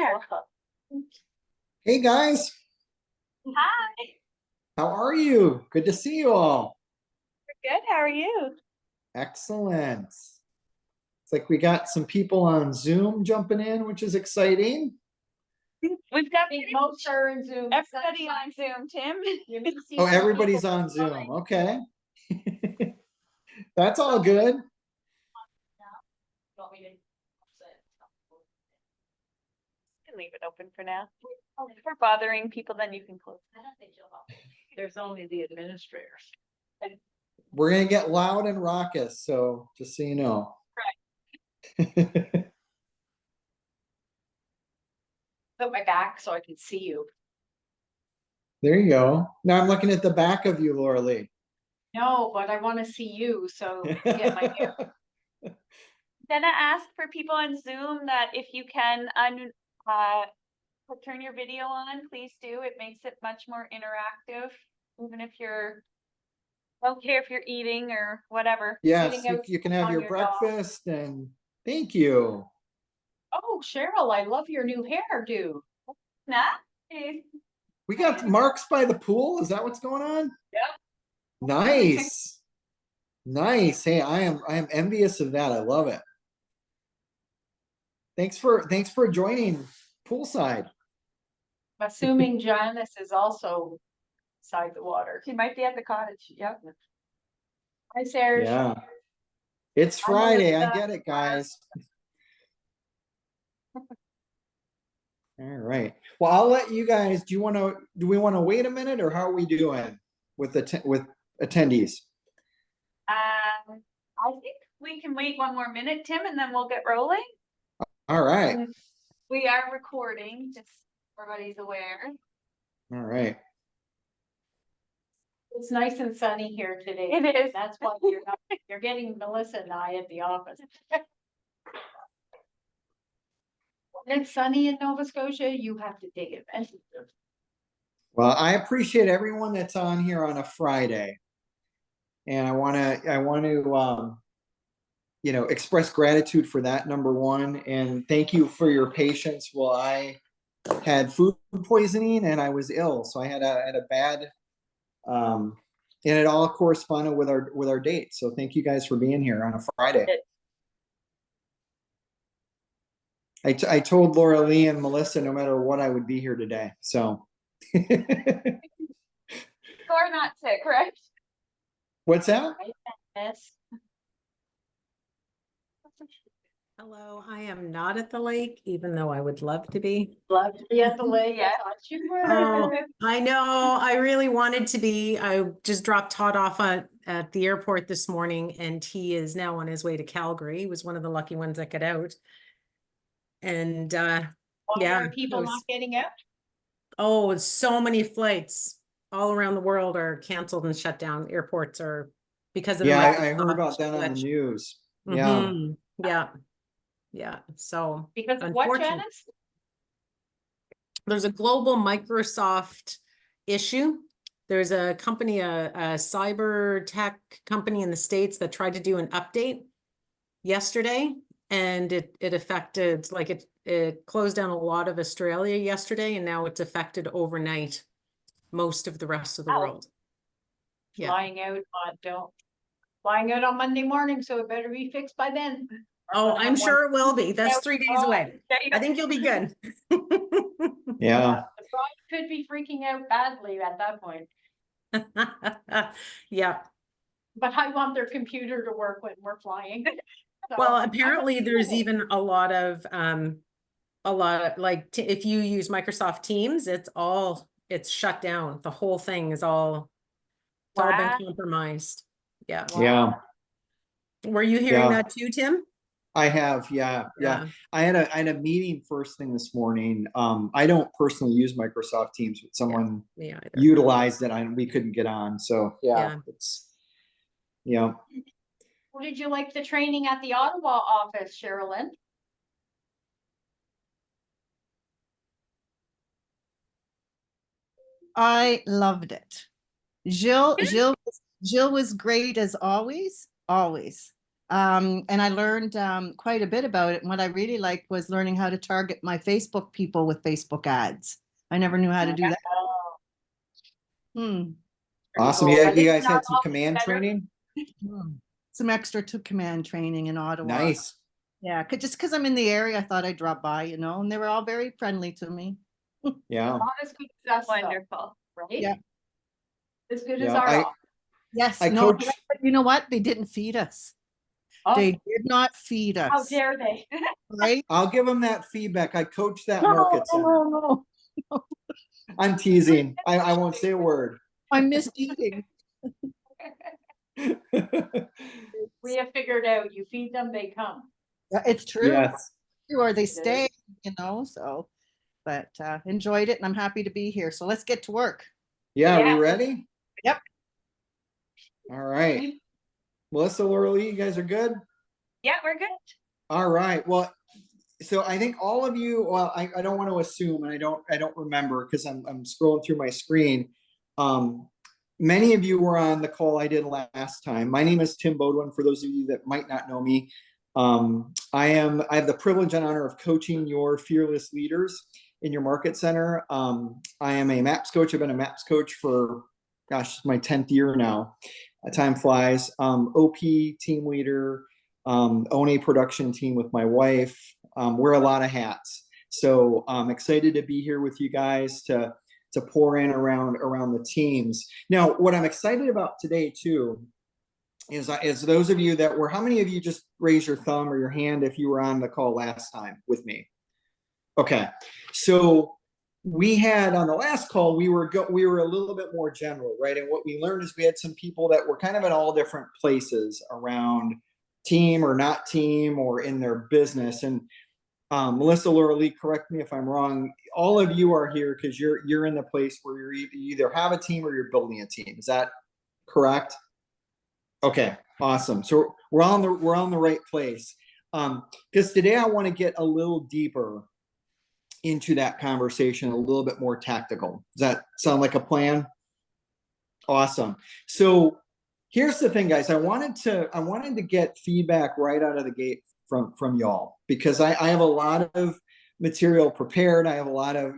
there. Hey guys, Hi. how are you? Good to see you all. We're good. How are you? Excellent. It's like we got some people on Zoom jumping in, which is exciting. We've got Most are in Zoom. everybody on Zoom, Tim. Oh, everybody's on Zoom. Okay. That's all good. You can leave it open for now. If we're bothering people, then you can close. There's only the administrators. We're gonna get loud and raucous, so just so you know. Right. Put my back so I can see you. There you go. Now I'm looking at the back of you, Laura Lee. No, but I want to see you, so get my hair. Gonna ask for people on Zoom that if you can turn your video on, please do. It makes it much more interactive, even if you're okay if you're eating or whatever. Yes, Eating out you can have on your dog. breakfast and thank you. Oh, Cheryl, I love your new hairdo. Nice. We got marks by the pool. Is that what's going on? Yeah. Nice. Nice. Hey, I am envious of that. I love it. Thanks for joining poolside. I'm assuming Janice is also beside the water. She might be at the cottage. Yep. Hi, Sarah. Yeah. It's Friday. I get it, guys. All right. Well, I'll let you guys. Do we want to wait a minute, or how are we doing with attendees? I think we can wait one more minute, Tim, and then we'll get rolling. All right. We are recording, just so everybody's aware. All right. It's nice and sunny here today. It is. That's why you're getting Melissa and I at the office. When it's sunny in Nova Scotia, you have to take advantage of it. Well, I appreciate everyone that's on here on a Friday, and I want to express gratitude for that, number one, and thank you for your patience while I had food poisoning and I was ill, so I had a bad, and it all corresponded with our date. So thank you guys for being here on a Friday. I told Laura Lee and Melissa no matter what I would be here today. So. You're not sick, right? What's that? Yes. Hello, I am not at the lake, even though I would love to be. Love to be at the lake. Yeah. I thought you were. Oh, I know. I really wanted to be. I just dropped Todd off at the airport this morning, and he is now on his way to Calgary. He was one of the lucky ones that got out. And Why yeah, are people not getting out? oh, so many flights all around the world are canceled and shut down. Airports are because of Yeah, the I heard about that on the news. Yeah. Mhm. Yeah. So Because of what, unfortunate- Janice? There's a global Microsoft issue. There's a company, a cyber tech company in the States that tried to do an update yesterday, and it affected, like it closed down a lot of Australia yesterday, and now it's affected overnight most of the rest of the world. Yeah. Flying out on Monday morning, so it better be fixed by then. Oh, I'm sure it will be. That's 3 days away. Yeah, I think you'll be good. Yeah. The bride could be freaking out badly at that point. Yeah. But I want their computer to work when we're flying. So, Well, I apparently don't there's know. even a lot of like if you use Microsoft Teams, it's shut down. The whole thing is all Wow. been compromised. Yeah. Yeah. Were you hearing Yeah. that too, Tim? I have, yeah. I had a meeting first thing this morning. I don't personally use Microsoft Teams, but someone Me either. utilized it and we couldn't get on. So Yeah. it's yeah. How did you like the training at the Ottawa office, Sherilyn? I loved it. Jill was great as always. Always. And I learned quite a bit about it. And what I really liked was learning how to target my Facebook people with Facebook ads. I never knew how to do that. Hmm. Awesome. go. Yeah, Are you they guys not had some all command better? training? Hmm. Some extra to command training in Ottawa. Nice. Yeah, just because I'm in the area, I thought I'd drop by, and they were all very friendly to me. Yeah. Not as good as us, though, Wonderful. right? Yeah. As good as Yeah. our office. Yes, I no, coach. but you know what? They didn't feed us. Oh, They did not feed How us, dare they? right? I'll give them that feedback. I coach that No, market no, center. no, no. I'm teasing. I won't say a word. I missed eating. we have figured out you feed them, they come. It's true. Yes. Or they is. stay, so, but enjoyed it and I'm happy to be here. So let's get to work. Yeah. Are we Yeah. ready? Yep. All right. Melissa, Laura Lee, you guys are good? Yeah, we're good. All right. Well, so I think all of you, well, I don't want to assume, and I don't remember because I'm scrolling through my screen. Many of you were on the call I did last time. My name is Tim Beaudoin, for those of you that might not know me. I have the privilege and honor of coaching your fearless leaders in your market center. I am a MAPS coach. I've been a MAPS coach for, gosh, my 10th year now. Time flies. OP team leader, own a production team with my wife. Wear a lot of hats. So I'm excited to be here with you guys to pour in around the teams. Now, what I'm excited about today too is those of you that were, how many of you just raise your thumb or your hand if you were on the call last time with me? Okay, so we had on the last call, we were a little bit more general, right? And what we learned is we had some people that were kind of in all different places around team or not team or in their business. And Melissa, Laura Lee, correct me if I'm wrong. All of you are here because you're in the place where you either have a team or you're building a team. Is that correct? Okay, awesome. So we're on the right place. Because today I want to get a little deeper into that conversation, a little bit more tactical. Does that sound like a plan? Awesome. So here's the thing, guys. I wanted to get feedback right out of the gate from y'all, because I have a lot of material prepared. I have a lot of,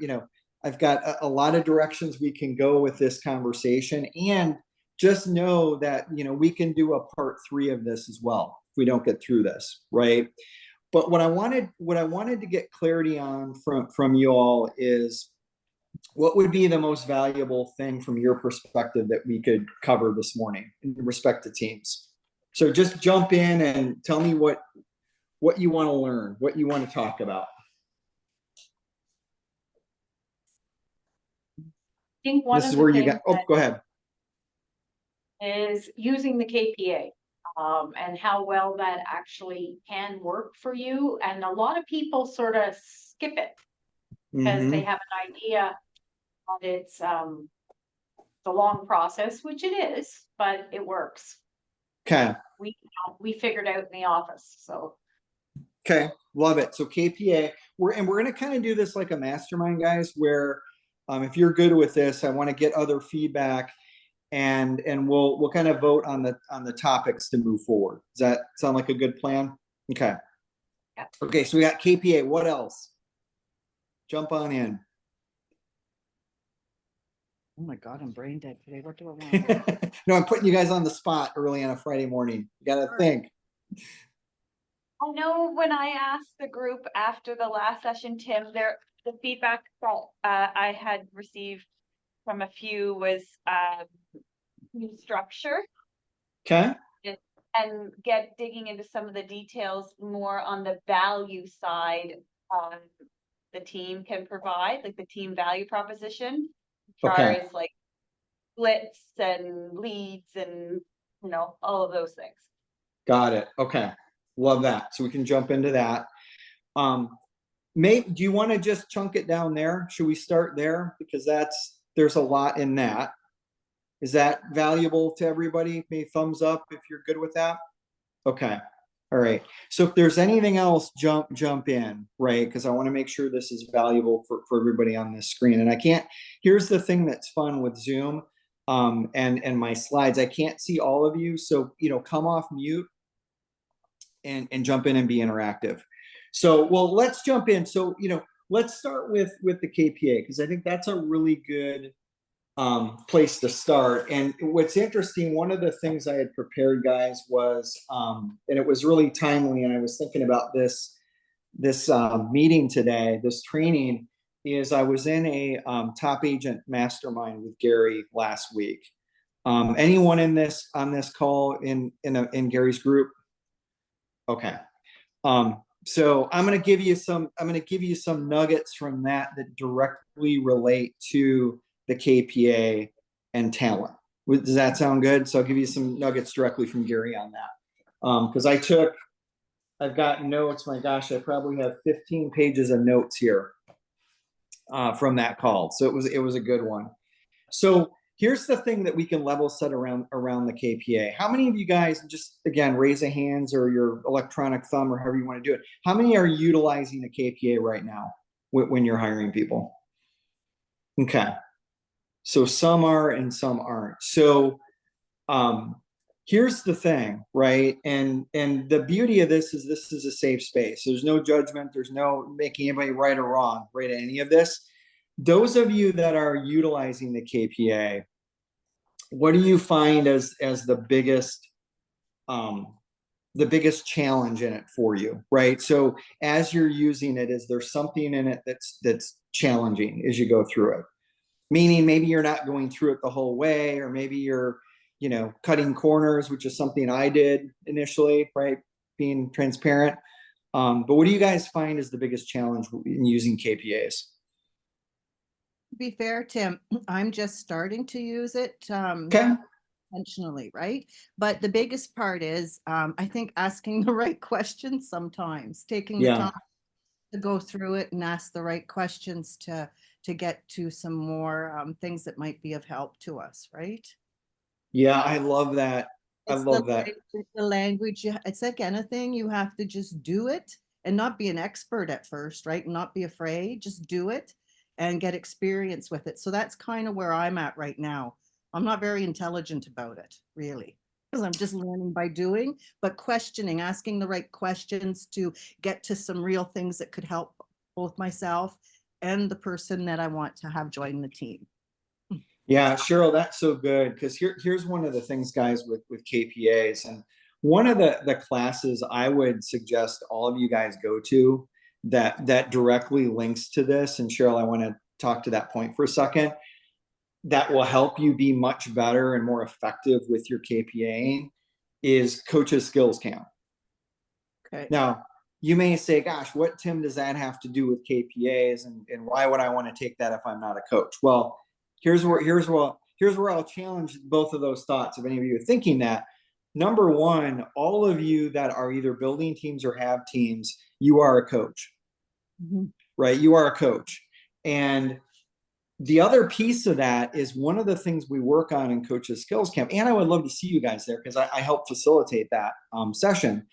I've got a lot of directions we can go with this conversation, and just know that, we can do a part 3 of this as well if we don't get through this, right? But what I wanted to get clarity on from you all is, what would be the most valuable thing from your perspective that we could cover this morning in respect to teams? So just jump in and tell me what you want to learn, what you want to talk about. I think one This of is the where you things got, oh, go ahead. is using the KPA, and how well that actually can work for you. And a lot of people sort of skip it because they have an idea that it's a long process, which it is, but it works. Okay. We figured out in the office. So Okay, love it. So KPA, we're going to kind of do this like a mastermind, guys, where if you're good with this, I want to get other feedback, and we'll kind of vote on the topics to move forward. Does that sound like a good plan? Okay. Yeah. Okay, so we got KPA. What else? Jump on in. Oh my God, I'm brain dead today. What do I want? No, I'm putting you guys on the spot early on a Friday morning. You got to think. I know when I asked the group after the last session, Tim, the feedback that I had received from a few was new structure Okay. and digging into some of the details more on the value side the team can provide, like the team value proposition, as far Okay. as like splits and leads and all of those things. Got it. Okay. Love that. So we can jump into that. Do you want to just chunk it down there? Should we start there? Because there's a lot in that. Is that valuable to everybody? Maybe thumbs up if you're good with that. Okay. All right. So if there's anything else, jump in, right? Because I want to make sure this is valuable for everybody on this screen. And here's the thing that's fun with Zoom and my slides. I can't see all of you. So, come off mute and jump in and be interactive. So, well, let's jump in. So, let's start with the KPA, because I think that's a really good place to start. And what's interesting, one of the things I had prepared, guys, was, and it was really timely, and I was thinking about this meeting today, this training, is I was in a top agent mastermind with Gary last week. Anyone on this call in Gary's group? Okay. So I'm going to give you some nuggets from that directly relate to the KPA and talent. Does that sound good? So I'll give you some nuggets directly from Gary on that. Because I've got notes. My gosh, I probably have 15 pages of notes here from that call. So it was a good one. So here's the thing that we can level set around the KPA. How many of you guys, just again, raise a hands or your electronic thumb or however you want to do it. How many are utilizing a KPA right now when you're hiring people? Okay. So some are and some aren't. So here's the thing, right? And the beauty of this is a safe space. There's no judgment. There's no making anybody right or wrong, right? Any of this. Those of you that are utilizing the KPA, what do you find as the biggest challenge in it for you, right? So as you're using it, is there something in it that's challenging as you go through it? Meaning maybe you're not going through it the whole way, or maybe you're, cutting corners, which is something I did initially, right? Being transparent. But what do you guys find is the biggest challenge in using KPAs? To be fair, Tim, I'm just starting to use it Okay. intentionally, right? But the biggest part is, I think, asking the right questions sometimes, taking the time to go through it and ask the right questions to get to some more things that might be of help to us, right? Yeah, I love that. I love that. The language, it's like anything, you have to just do it and not be an expert at first, right? And not be afraid, just do it and get experience with it. So that's kind of where I'm at right now. I'm not very intelligent about it, really, because I'm just learning by doing, but questioning, asking the right questions to get to some real things that could help both myself and the person that I want to have join the team. Yeah, Cheryl, that's so good, because here's one of the things, guys, with KPAs, and one of the classes I would suggest all of you guys go to that directly links to this, and Cheryl, I want to talk to that point for a second, that will help you be much better and more effective with your KPA, is Coach's Skills Camp. Okay. Now, you may say, gosh, what, Tim, does that have to do with KPAs, and why would I want to take that if I'm not a coach? Well, here's where I'll challenge both of those thoughts, if any of you are thinking that. Number one, all of you that are either building teams or have teams, you are a coach, right? You are a coach. And the other piece of that is one of the things we work on in Coach's Skills Camp, and I would love to see you guys there because I help facilitate that session,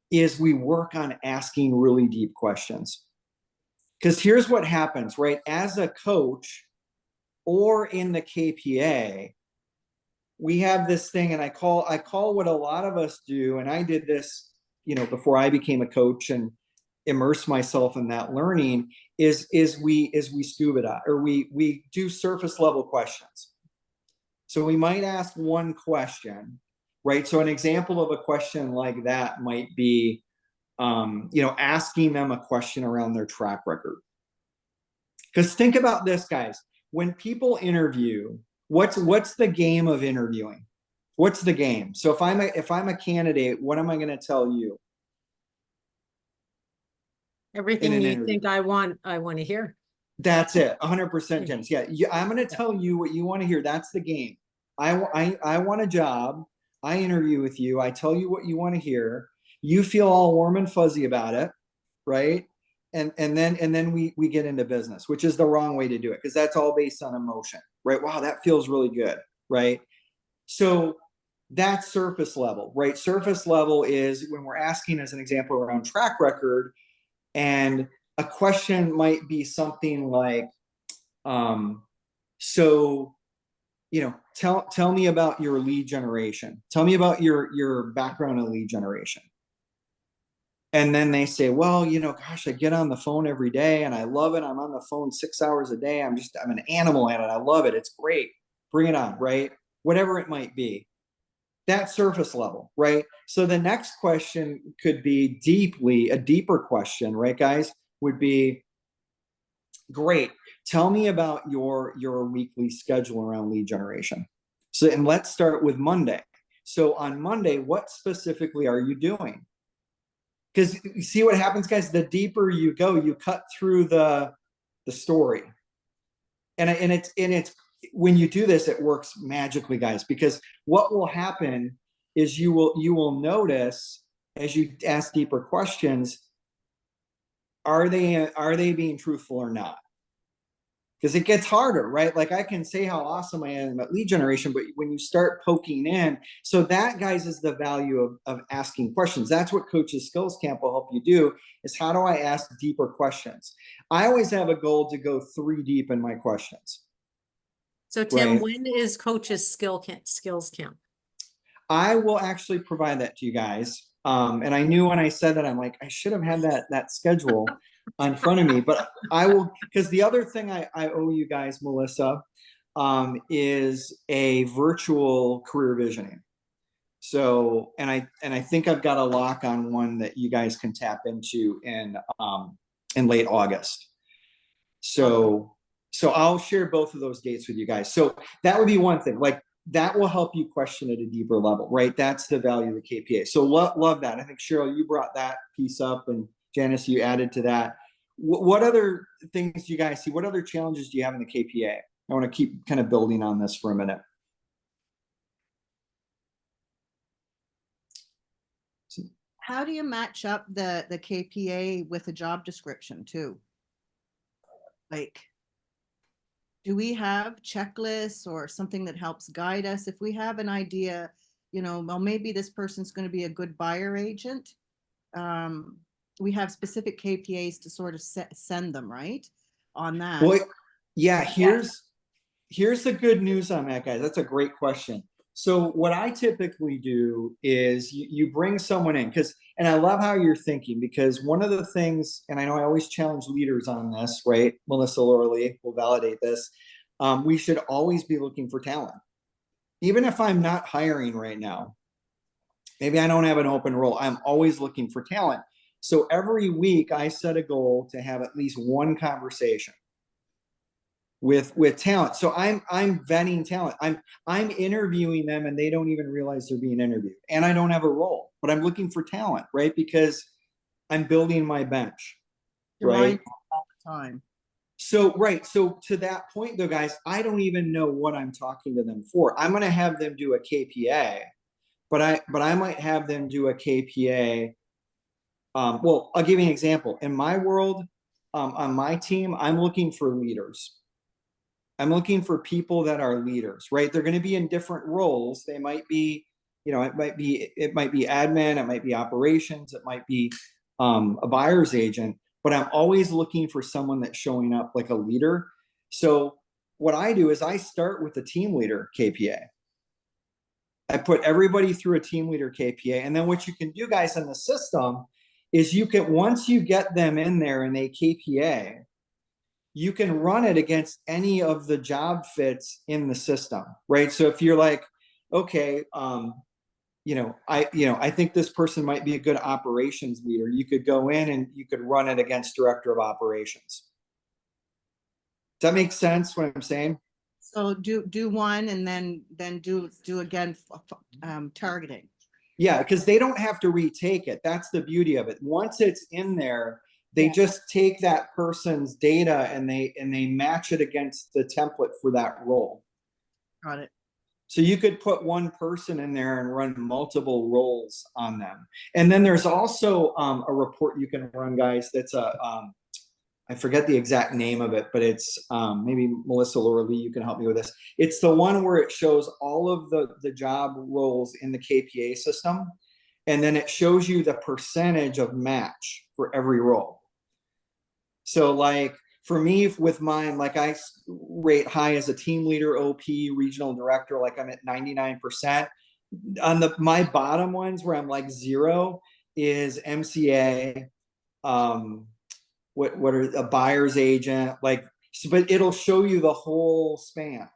is we work on asking really deep questions. Because here's what happens, right? As a coach or in the KPA, we have this thing, and I call what a lot of us do, and I did this, before I became a coach and immerse myself in that learning, is we scuba dive, or we do surface level questions. So we might ask one question, right? So an example of a question like that might be, asking them a question around their track record. Because think about this, guys. When people interview, what's the game of interviewing? What's the game? So if I'm a candidate, what am I going to tell you? Everything you think I want to hear. That's it. 100%, James. Yeah. I'm going to tell you what you want to hear. That's the game. I want a job. I interview with you. I tell you what you want to hear. You feel all warm and fuzzy about it, right? And then we get into business, which is the wrong way to do it, because that's all based on emotion, right? Wow, that feels really good, right? So that's surface level, right? Surface level is when we're asking, as an example, around track record, and a question might be something like, so, tell me about your lead generation. Tell me about your background in lead generation. And then they say, well, gosh, I get on the phone every day and I love it. I'm on the phone 6 hours a day. I'm an animal at it. I love it. It's great. Bring it on, right? Whatever it might be. That surface level, right? So the next question could be a deeper question, right, guys? Would be, great. Tell me about your weekly schedule around lead generation. So, and let's start with Monday. So on Monday, what specifically are you doing? Because you see what happens, guys, the deeper you go, you cut through the story. And it's when you do this, it works magically, guys, because what will happen is you will notice as you ask deeper questions, are they being truthful or not? Because it gets harder, right? Like I can say how awesome I am at lead generation, but when you start poking in, so that, guys, is the value of asking questions. That's what Coaches Skills Camp will help you do, is how do I ask deeper questions? I always have a goal to go 3 deep in my questions. So Tim, Right. when is Coaches Skills Camp? I will actually provide that to you guys. And I knew when I said that, I'm like, I should have had that schedule in front of me, but I will, because the other thing I owe you guys, Melissa, is a virtual career visioning. So, and I think I've got a lock on one that you guys can tap into in late August. So I'll share both of those dates with you guys. So that would be one thing, like that will help you question at a deeper level, right? That's the value of the KPA. So love that. I think Cheryl, you brought that piece up, and Janice, you added to that. What other things do you guys see? What other challenges do you have in the KPA? I want to keep kind of building on this for a minute. How do you match up the KPA with a job description too? Like, do we have checklists or something that helps guide us? If we have an idea, well, maybe this person's going to be a good buyer agent. We have specific KPAs to sort of send them, right? On that. Well, yeah, here's the good news on that, guys. That's a great question. So what I typically do is you bring someone in, and I love how you're thinking, because one of the things, and I know I always challenge leaders on this, right? Melissa Lorley will validate this. We should always be looking for talent. Even if I'm not hiring right now, maybe I don't have an open role, I'm always looking for talent. So every week I set a goal to have at least one conversation with talent. So I'm vetting talent. I'm interviewing them, and they don't even realize they're being interviewed. And I don't have a role, but I'm looking for talent, right? Because I'm building my bench. You're right? mindful all the time. So, right. So to that point though, guys, I don't even know what I'm talking to them for. I'm going to have them do a KPA, but I might have them do a KPA. Well, I'll give you an example. In my world, on my team, I'm looking for leaders. I'm looking for people that are leaders, right? They're going to be in different roles. They might be, it might be admin, it might be operations, it might be a buyer's agent, but I'm always looking for someone that's showing up like a leader. So what I do is I start with the team leader KPA. I put everybody through a team leader KPA. And then what you can do, guys, in the system is once you get them in there and they KPA, you can run it against any of the job fits in the system, right? So if you're like, okay, I think this person might be a good operations leader, you could go in and you could run it against director of operations. Does that make sense what I'm saying? So do one and then do again targeting. Yeah, because they don't have to retake it. That's the beauty of it. Once it's in there, they just take that person's data and they match it against the template for that role. Got it. So you could put one person in there and run multiple roles on them. And then there's also a report you can run, guys. That's I forget the exact name of it, but it's maybe Melissa Laura Lee, you can help me with this. It's the one where it shows all of the job roles in the KPA system. And then it shows you the percentage of match for every role. So like for me, with mine, like I rate high as a team leader, OP, regional director, like I'm at 99%. On my bottom ones where I'm like 0, is MCA, what are a buyer's agent, like, but it'll show you the whole span.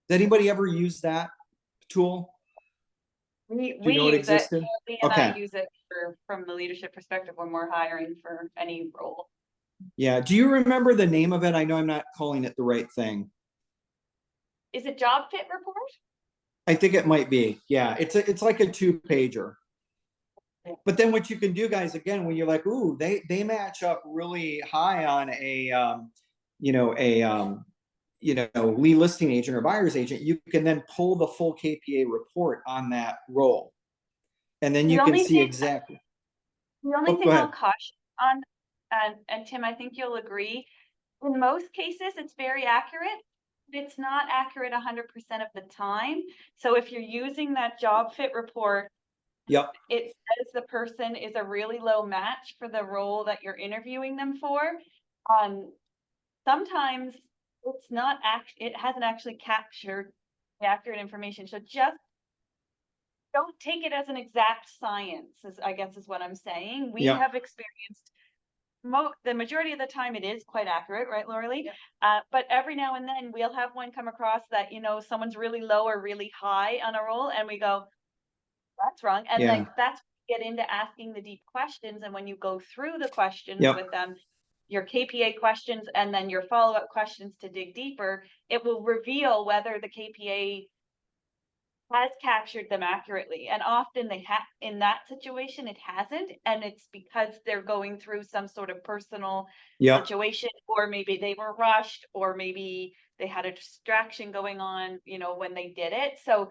Does anybody ever use that tool? We Do you know it use it, existed? Lee and I Okay. use it from the leadership perspective when we're hiring for any role. Yeah. Do you remember the name of it? I know I'm not calling it the right thing. Is it job fit report? I think it might be. Yeah. It's like a 2-pager. But then what you can do, guys, again, when you're like, ooh, they match up really high on a lead listing agent or buyer's agent, you can then pull the full KPA report on that role. And then The you can only see thing- exactly. The only Oh, thing go I'll ahead. caution on, and Tim, I think you'll agree, in most cases, it's very accurate. It's not accurate 100% of the time. So if you're using that job fit report, Yep. it says the person is a really low match for the role that you're interviewing them for. Sometimes it's not it hasn't actually captured the accurate information. So just don't take it as an exact science, I guess is what I'm saying. We Yep. have experienced the majority of the time it is quite accurate, right, Laura Lee? But every now and then we'll have one come across that, someone's really low or really high on a role, and we go, that's wrong. And Yeah. like that's get into asking the deep questions. And when you go through the questions Yep. with them, your KPA questions and then your follow-up questions to dig deeper, it will reveal whether the KPA has captured them accurately. And often they have, in that situation, it hasn't. And it's because they're going through some sort of personal Yep. situation, or maybe they were rushed, or maybe they had a distraction going on, when they did it. So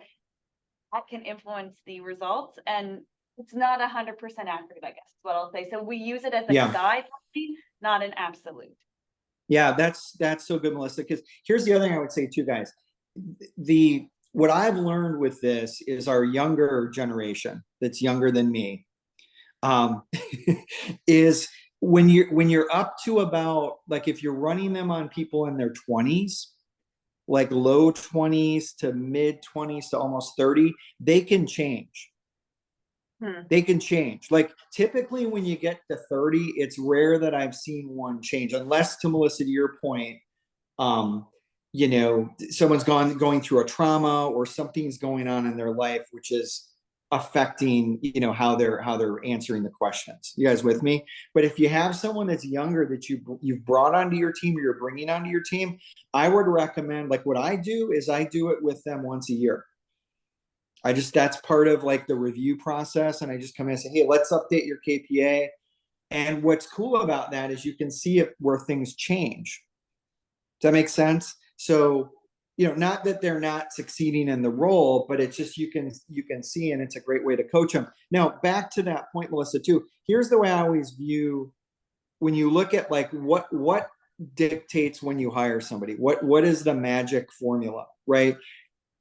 that can influence the results, and it's not 100% accurate, I guess is what I'll say. So we use it as a Yeah. guideline, not an absolute. Yeah, that's so good, Melissa. Because here's the other thing I would say too, guys. What I've learned with this is our younger generation that's younger than me, is when you're up to about, like, if you're running them on people in their 20s, like low 20s to mid 20s to almost 30, they can change. They can change. Like typically when you get to 30, it's rare that I've seen one change, unless, to Melissa, to your point, someone's going through a trauma or something's going on in their life which is affecting how they're answering the questions. You guys with me? But if you have someone that's younger that you've brought onto your team, or you're bringing onto your team, I would recommend, like, what I do is I do it with them once a year. That's part of like the review process, and I just come in and say, hey, let's update your KPA. And what's cool about that is you can see where things change. Does that make sense? So, not that they're not succeeding in the role, but it's just you can see, and it's a great way to coach them. Now, back to that point, Melissa, too. Here's the way I always view, when you look at like what dictates when you hire somebody, what is the magic formula, right?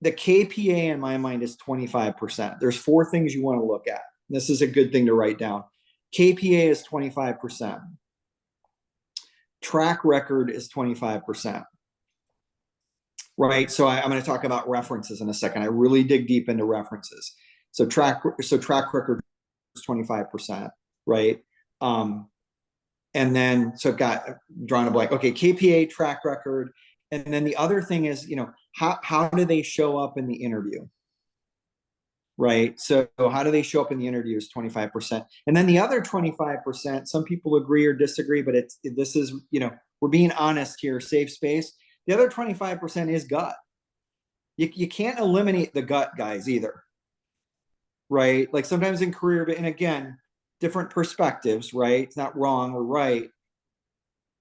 The KPA in my mind is 25%. There's 4 things you want to look at. This is a good thing to write down. KPA is 25%. Track record is 25%. Right. So I'm going to talk about references in a second. I really dig deep into references. So track record is 25%. Right. And then, so I've got drawn a blank. Okay. KPA, track record. And then the other thing is, how do they show up in the interview? Right. So how do they show up in the interview is 25%. And then the other 25%, some people agree or disagree, but this is, we're being honest here, safe space. The other 25% is gut. You can't eliminate the gut, guys, either. Right. Like sometimes in career, and again, different perspectives, right? It's not wrong or right.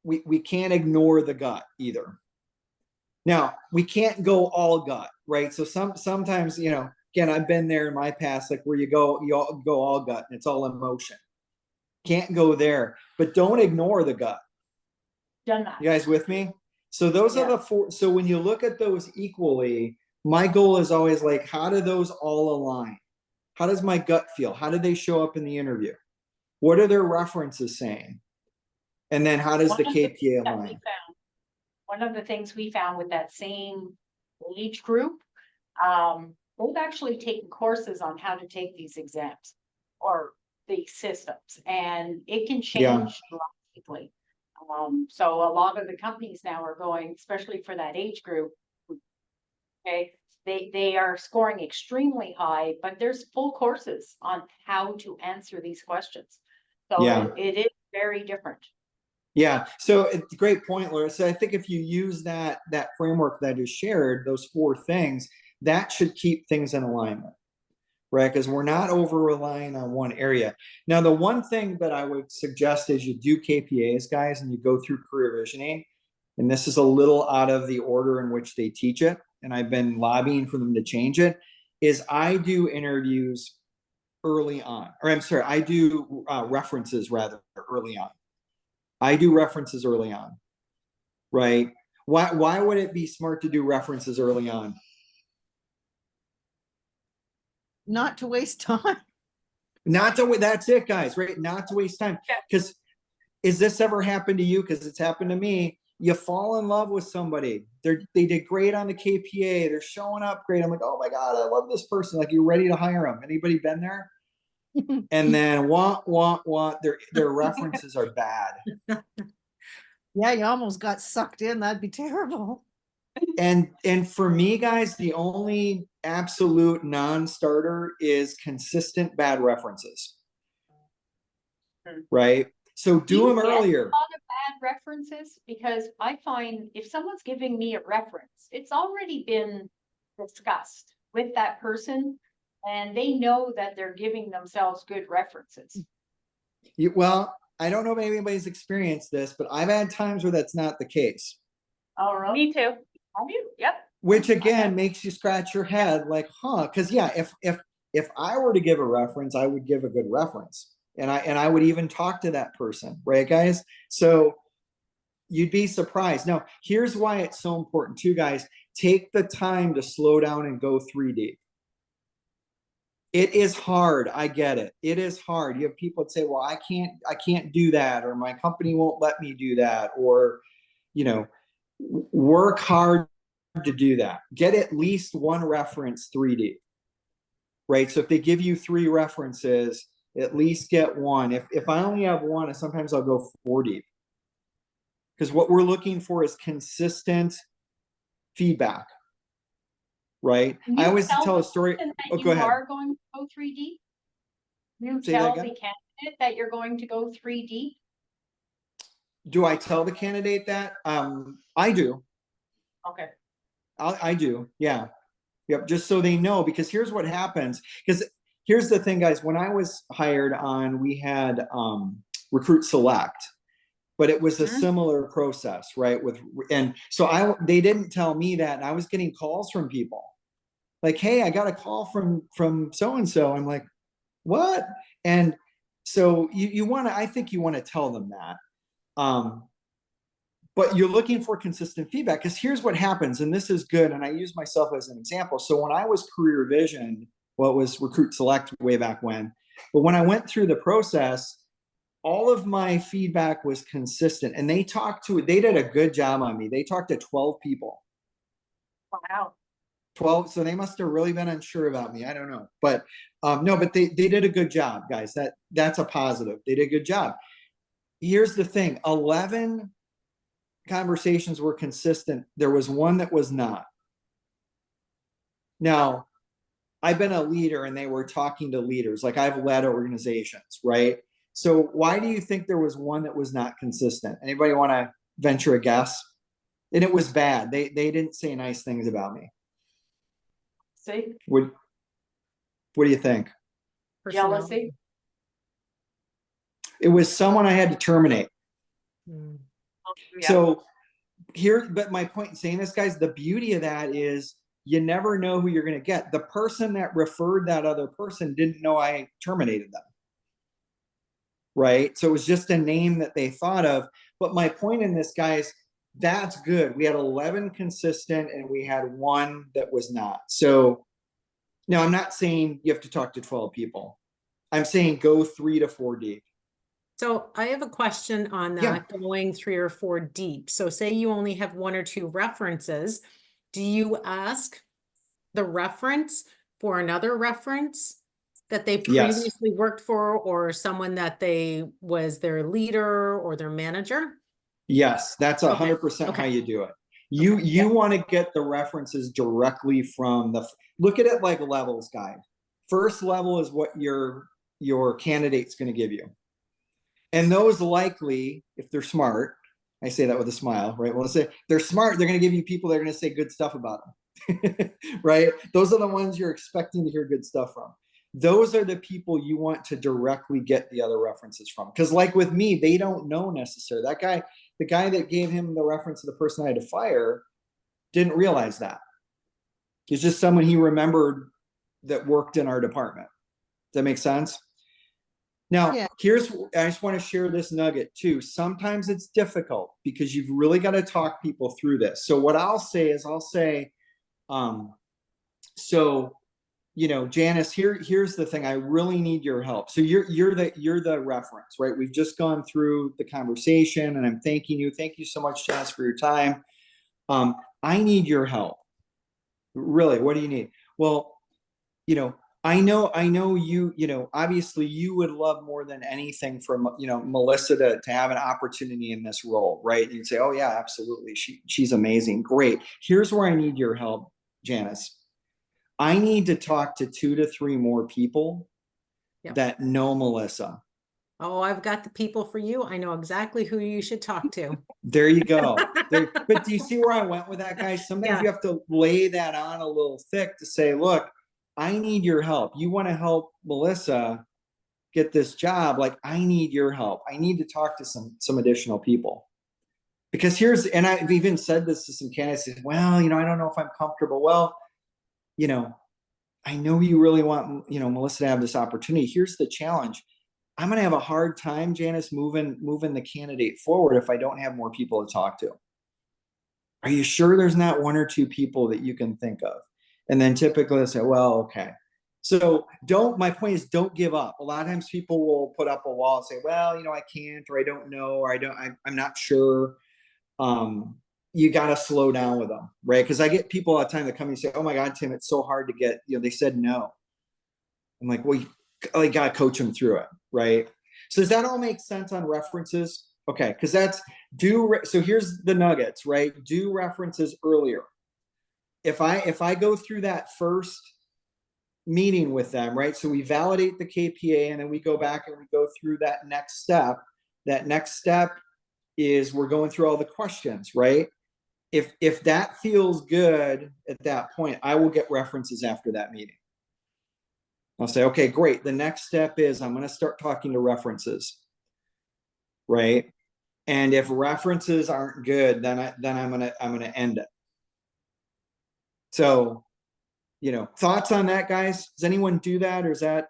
We can't ignore the gut either. Now, we can't go all gut, right? So sometimes, again, I've been there in my past, like where you go all gut and it's all emotion. Can't go there, but don't ignore the gut. Done that. You guys with me? So those are the 4. So when you look at those equally, my goal is always like, how do those all align? How does my gut feel? How do they show up in the interview? What are their references saying? And then how does the KPA align? One of the things we found with that same age group, they've actually taken courses on how to take these exams, or the systems, and it can Yeah. change drastically. So a lot of the companies now are going, especially for that age group, okay, they are scoring extremely high, but there's full courses on how to answer these questions. So Yeah. it is very different. Yeah, so it's a great point, Laura. So I think if you use that framework that is shared, those 4 things, that should keep things in alignment, right? Because we're not over relying on one area. Now, the one thing that I would suggest is you do KPAs, guys, and you go through career visioning. And this is a little out of the order in which they teach it, and I've been lobbying for them to change it, is I do interviews early on, or I'm sorry, I do references rather early on. I do references early on, right? Why would it be smart to do references early on? Not to waste time. Not to, that's it, guys, right? Not to waste time. Because is this ever happened to you? Because it's happened to me. You fall in love with somebody. They did great on the KPA. They're showing up great. I'm like, oh my God, I love this person. Like, you're ready to hire them. Anybody been there? And then their references are bad. Yeah, you almost got sucked in. That'd be terrible. And for me, guys, the only absolute non-starter is consistent bad references. Right? So do you them get earlier. A lot of bad references, because I find if someone's giving me a reference, it's already been discussed with that person, and they know that they're giving themselves good references. Well, I don't know if anybody's experienced this, but I've had times where that's not the case. Oh, really? Me too. Have you? Yep. Which again makes you scratch your head, like, huh? Because yeah, if I were to give a reference, I would give a good reference, and I would even talk to that person, right, guys? So you'd be surprised. Now, here's why it's so important too, guys. Take the time to slow down and go 3D. It is hard. I get it. It is hard. You have people that say, well, I can't do that, or my company won't let me do that, or, work hard to do that. Get at least one reference 3D, right? So if they give you 3 references, at least get one. If I only have one, sometimes I'll go 4D. Because what we're looking for is consistent feedback, right? I always tell a story. Oh, go ahead. You are going to go 3D? You Say that tell again? the candidate that you're going to go 3D? Do I tell the candidate that? I do. Okay. I do. Yeah. Yep. Just so they know, because here's what happens. Because here's the thing, guys. When I was hired on, we had Recruit Select, but it was a similar process, right? And so they didn't tell me that, and I was getting calls from people like, "Hey, I got a call from so and so." I'm like, "What?" And so you want to, I think you want to tell them that. But you're looking for consistent feedback, because here's what happens, and this is good, and I use myself as an example. So when I was Career Vision, well, it was Recruit Select way back when, but when I went through the process, all of my feedback was consistent, and they did a good job on me. They talked to 12 people. Wow. 12, so they must have really been unsure about me. I don't know. But no, but they did a good job, guys. That's a positive. They did a good job. Here's the thing, 11 conversations were consistent. There was one that was not. Now, I've been a leader, and they were talking to leaders. Like, I've led organizations, right? So why do you think there was one that was not consistent? Anybody want to venture a guess? And it was bad. They didn't say nice things about me. See? What do you think? Jealousy? It was someone I had to terminate. Yeah. So but my point in saying this, guys, the beauty of that is you never know who you're going to get. The person that referred that other person didn't know I terminated them. Right? So it was just a name that they thought of. But my point in this, guys, that's good. We had 11 consistent, and we had one that was not. So now, I'm not saying you have to talk to 12 people. I'm saying go 3 to 4 deep. So I have a question on that, going 3 or 4 deep. So say you only have 1 or 2 references. Do you ask the reference for another reference that they Yes. previously worked for, or someone that they was their leader or their manager? Yes, that's Okay, 100% how okay. you do it. You want to get the references directly from look at it like levels, guys. First level is what your candidate's going to give you. And those likely, if they're smart, I say that with a smile, right? Well, let's say they're smart, they're going to give you people that are going to say good stuff about them, right? Those are the ones you're expecting to hear good stuff from. Those are the people you want to directly get the other references from. Because like with me, they don't know necessarily. That guy, the guy that gave him the reference of the person I had to fire, didn't realize that. He's just someone he remembered that worked in our department. Does that make sense? Now, Yeah. I just want to share this nugget too. Sometimes it's difficult because you've really got to talk people through this. So what I'll say is so, Janice, here's the thing. I really need your help. So you're the reference, right? We've just gone through the conversation and I'm thanking you. Thank you so much, Janice, for your time. I need your help. Really, what do you need? Well, I know you, obviously you would love more than anything for, Melissa to have an opportunity in this role, right? And you'd say, oh yeah, absolutely. She's amazing. Great. Here's where I need your help, Janice. I need to talk to 2 to 3 more people that know Melissa. Oh, I've got the people for you. I know exactly who you should talk to. There you go. But do you see where I went with that, guys? Sometimes you have to lay that on a little thick to say, look, I need your help. You want to help Melissa get this job? Like, I need your help. I need to talk to some additional people. Because and I've even said this to some candidates, well, I don't know if I'm comfortable. Well, I know you really want, Melissa to have this opportunity. Here's the challenge. I'm going to have a hard time, Janice, moving the candidate forward if I don't have more people to talk to. Are you sure there's not 1 or 2 people that you can think of? And then typically I say, well, okay. So my point is, don't give up. A lot of times people will put up a wall and say, well, I can't, or I don't know, or I'm not sure. You got to slow down with them, right? Because I get people all the time that come and say, oh my God, Tim, it's so hard to get, they said no. I'm like, well, you got to coach them through it, right? So does that all make sense on references? Okay, because so here's the nuggets, right? Do references earlier. If I go through that first meeting with them, right? So we validate the KPA and then we go back and we go through that next step. That next step is we're going through all the questions, right? If that feels good at that point, I will get references after that meeting. I'll say, okay, great. The next step is I'm going to start talking to references, right? And if references aren't good, then I'm gonna end it. So, thoughts on that, guys? Does anyone do that, or is that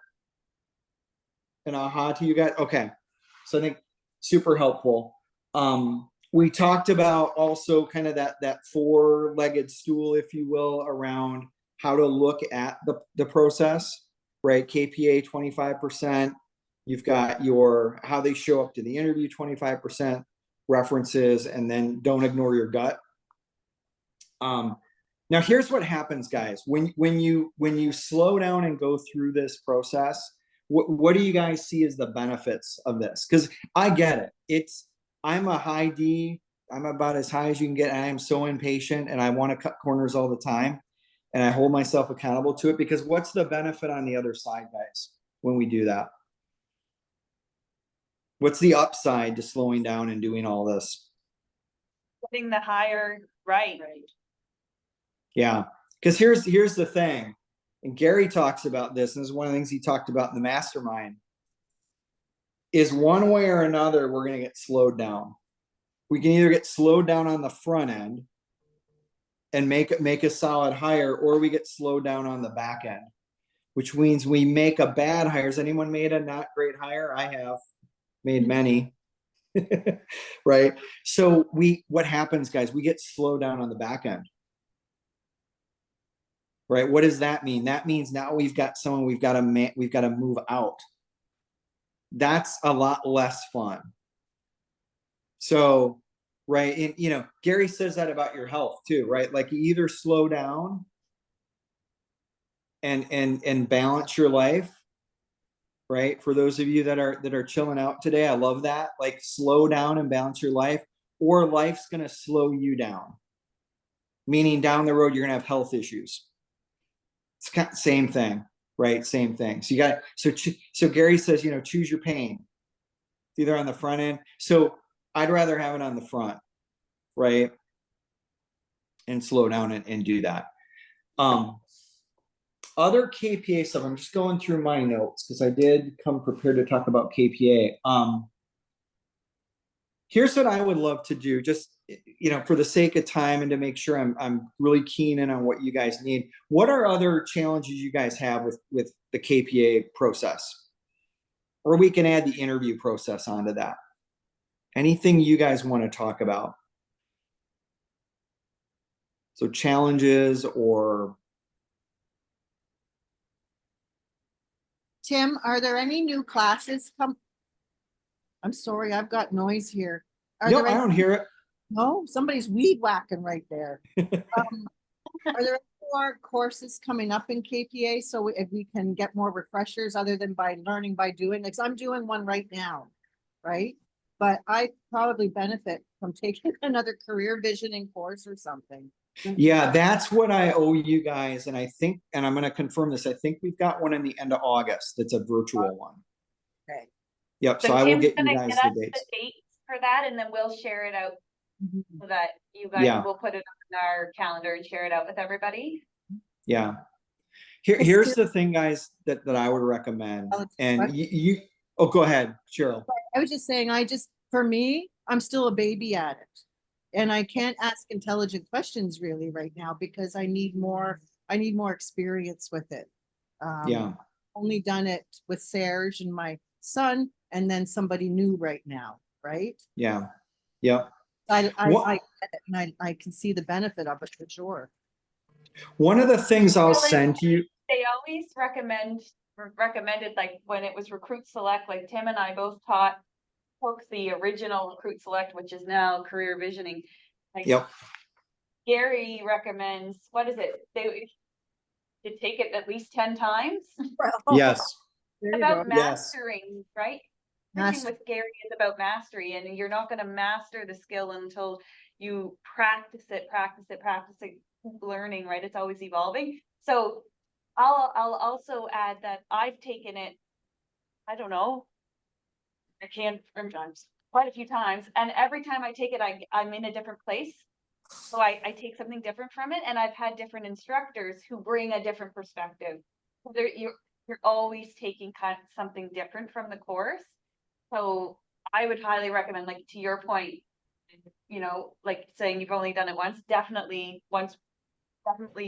an aha to you guys? Okay, so I think super helpful. We talked about also kind of that 4-legged stool, if you will, around how to look at the process, right? KPA 25%. You've got how they show up to the interview 25%, references, and then don't ignore your gut. Now here's what happens, guys. When you slow down and go through this process, what do you guys see as the benefits of this? Because I get it. I'm a high D. I'm about as high as you can get. And I am so impatient and I want to cut corners all the time. And I hold myself accountable to it, because what's the benefit on the other side, guys, when we do that? What's the upside to slowing down and doing all this? Getting the hire right. Yeah, because here's the thing, and Gary talks about this, and this is one of the things he talked about in the mastermind, is one way or another, we're going to get slowed down. We can either get slowed down on the front end and make a solid hire, or we get slowed down on the back end, which means we make a bad hire. Has anyone made a not great hire? I have made many. Right? So what happens, guys? We get slowed down on the back end. Right? What does that mean? That means now we've got someone we've got to move out. That's a lot less fun. So, right, and Gary says that about your health too, right? Like, you either slow down and balance your life, right? For those of you that are chilling out today, I love that. Like slow down and balance your life, or life's going to slow you down. Meaning down the road, you're going to have health issues. It's kind of same thing, right? Same thing. So you got, so Gary says, you know, choose your pain. It's either on the front end. So I'd rather have it on the front, right? And slow down and do that. Other KPA stuff, I'm just going through my notes because I did come prepared to talk about KPA. Here's what I would love to do, just, you know, for the sake of time and to make sure I'm really keen in on what you guys need. What are other challenges you guys have with the KPA process? Or we can add the interview process onto that. Anything you guys want to talk about? So challenges or... Tim, are there any new classes I'm sorry, I've got noise here. No, I don't hear it. No, somebody's weed whacking right there. Are there any more courses coming up in KPA so if we can get more refreshers other than by learning by doing? Because I'm doing one right now, right? But I probably benefit from taking another career visioning course or something. Yeah, that's what I owe you guys. And I think, and I'm going to confirm this, I think we've got one in the end of August. That's a virtual one. Okay. Yep. So So I will Tim's get you gonna guys get the us dates. the dates for that, and then we'll share it out so that you guys Yeah. will put it on our calendar and share it out with everybody. Yeah. Here's the thing, guys, that I would recommend. And oh, go ahead, Cheryl. I was just saying, for me, I'm still a baby at it. And I can't ask intelligent questions really right now because I need more experience with it. Yeah. Only done it with Serge and my son, and then somebody new right now, right? Yeah. Yep. I get it, and I can see the benefit of it for sure. One of the things I'll Really, send to you. They always recommended, like when it was Recruit Select, like Tim and I both took the original Recruit Select, which is now Career Visioning. Like, Yep. Gary recommends, what is it? They to take it at least 10 times. Yes. There you About go. mastering, right? Everything Master. with Gary is about mastery, and you're not going to master the skill until you practice it, keep learning, right? It's always evolving. So I'll also add that I've taken it, I don't know, I can't remember, quite a few times, and every time I take it, I'm in a different place. So I take something different from it, and I've had different instructors who bring a different perspective. You're always taking kind of something different from the course. So I would highly recommend, like to your point, you know, like saying you've only done it once, definitely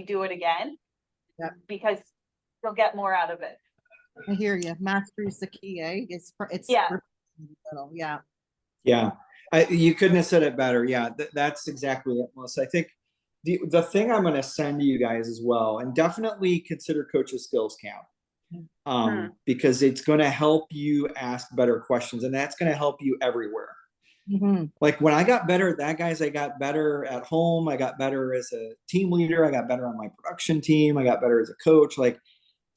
do it again. Yep. Because you'll get more out of it. I hear you. Mastery is the key, eh? It's Yeah. Yeah. Yeah. You couldn't have said it better. Yeah, that's exactly it, Melissa. I think the thing I'm going to send to you guys as well, and definitely consider Coach's Skills Camp. Because it's going to help you ask better questions, and that's going to help you everywhere. Like when I got better at that, guys, I got better at home. I got better as a team leader. I got better on my production team. I got better as a coach. Like,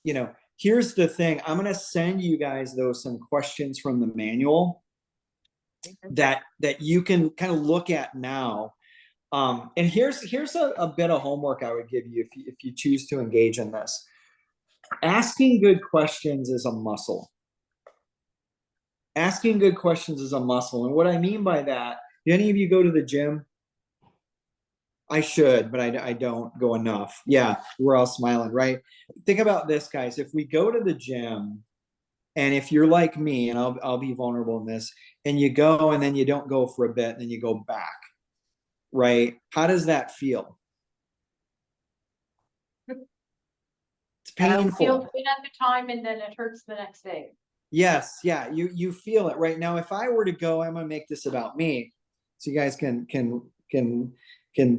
you know, here's the thing. I'm going to send you guys some questions from the manual that you can kind of look at now. And here's a bit of homework I would give you if you choose to engage in this. Asking good questions is a muscle. Asking good questions is a muscle. And what I mean by that, do any of you go to the gym? I should, but I don't go enough. Yeah, we're all smiling, right? Think about this, guys. If we go to the gym, and if you're like me, and I'll be vulnerable in this, and you go and then you don't go for a bit, and then you go back, right? How does that feel? It's painful. It feels good at the time, and then it hurts the next day. Yes, yeah, you feel it right now. If I were to go, I'm gonna make this about me, so you guys can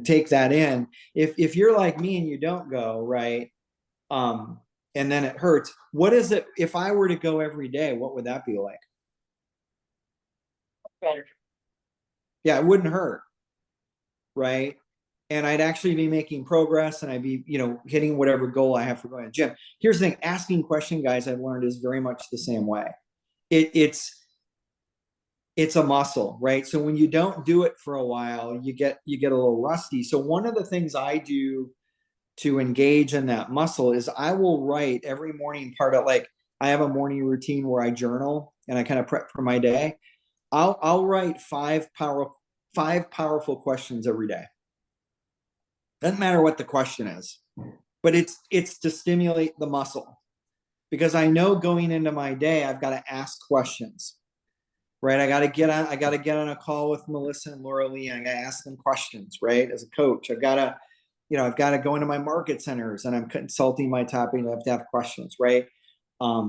take that in. If you're like me and you don't go, right, and then it hurts. What is it? If I were to go every day, what would that be like? Better. Yeah, it wouldn't hurt, right? and I'd actually be making progress, and I'd be, you know, hitting whatever goal I have for going to the gym. Here's the thing, asking question, guys, I've learned is very much the same way. It's a muscle, right? So when you don't do it for a while, you get a little rusty. So one of the things I do to engage in that muscle is I will write every morning, part of, like, I have a morning routine where I journal and I kind of prep for my day. I'll write five powerful questions every day. Doesn't matter what the question is, but it's to stimulate the muscle, because I know going into my day I've got to ask questions. Right, I got to get on a call with Melissa and Laura Lee, and I got to ask them questions. Right, as a coach, I've got to go into my market centers, and I'm consulting my top, and I have to have questions. Right, I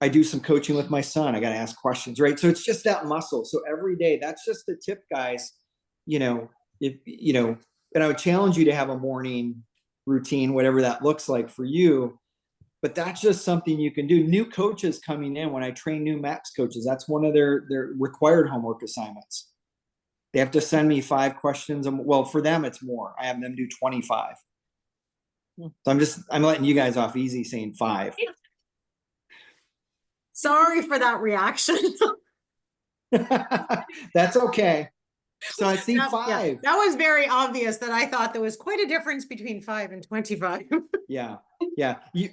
do some coaching with my son. I got to ask questions. Right, so it's just that muscle. So every day, that's just the tip, guys. And I would challenge you to have a morning routine, whatever that looks like for you. But that's just something you can do. New coaches coming in, when I train new MAPS coaches, that's one of their required homework assignments. They have to send me 5 questions. Well, for them, it's more. I have them do 25. So I'm letting you guys off easy saying 5. Sorry for that reaction. That's okay. So I see 5. Yeah, that was very obvious that I thought there was quite a difference between 5 and 25. Yeah. You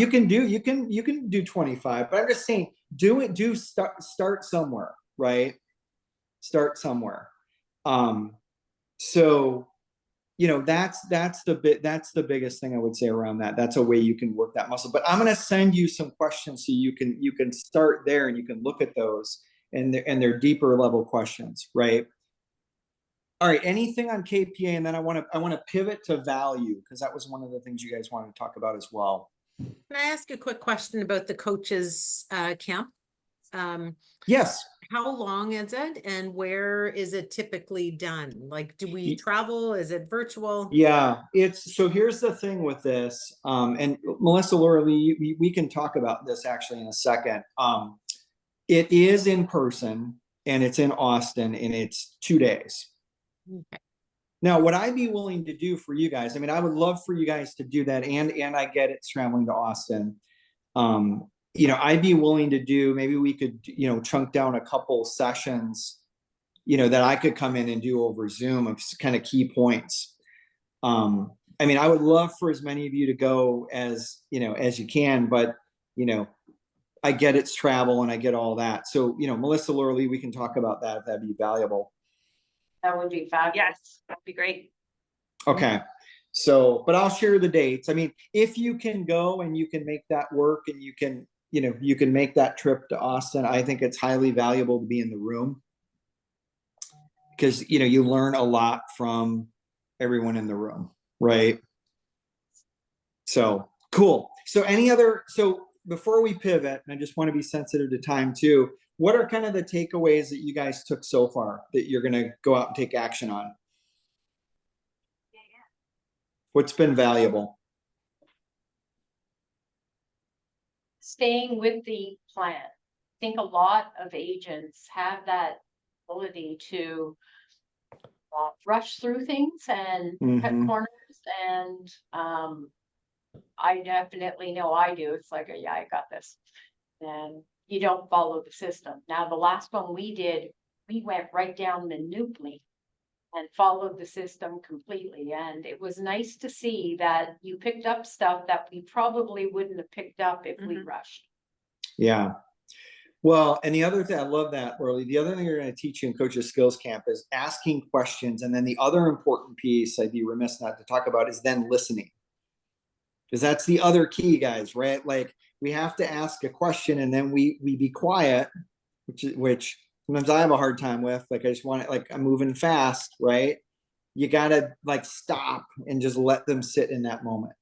can do 25, but I'm just saying, start somewhere, right? Start somewhere. So, that's the biggest thing I would say around that. That's a way you can work that muscle. But I'm going to send you some questions so you can start there, and you can look at those, and they're deeper level questions, right? All right, anything on KPA, and then I want to pivot to value, because that was one of the things you guys wanted to talk about as well. Can I ask a quick question about the coaches camp? Yes. How long is it, and where is it typically done? Like, do we travel? Is it virtual? Yeah, so here's the thing with this, and Melissa, Laura Lee, we can talk about this actually in a second. It is in person, and it's in Austin, and it's 2 days. Okay. Now, what I'd be willing to do for you guys, I mean, I would love for you guys to do that, and I get it's traveling to Austin. I'd be willing to do, maybe we could, chunk down a couple sessions, that I could come in and do over Zoom of kind of key points. I mean, I would love for as many of you to go as you can, but, I get it's travel, and I get all that. So, Melissa, Laura Lee, we can talk about that if that'd be valuable. That would be fabulous. Yes, that'd be great. Okay. So, but I'll share the dates. I mean, if you can go and you can make that work, and you can make that trip to Austin, I think it's highly valuable to be in the room, because, you learn a lot from everyone in the room. Right. So cool. So before we pivot, and I just want to be sensitive to time too, what are kind of the takeaways that you guys took so far that you're going to go out and take action on? What's been valuable? Staying with the plan. I think a lot of agents have that ability to rush through things and cut corners, and I definitely know I do. It's like, yeah, I got this. And you don't follow the system. Now, the last one we did, we went right down minutely and followed the system completely. And it was nice to see that you picked up stuff that we probably wouldn't have picked up if we rushed. Yeah. Well, and the other thing, I love that, Orly. The other thing you're going to teach you in Coaches Skills Camp is asking questions. And then the other important piece I'd be remiss not to talk about is then listening. Because that's the other key, guys, right? Like, we have to ask a question, and then we be quiet, which sometimes I have a hard time with. Like, I just want it, like, I'm moving fast, right? You gotta stop and just let them sit in that moment.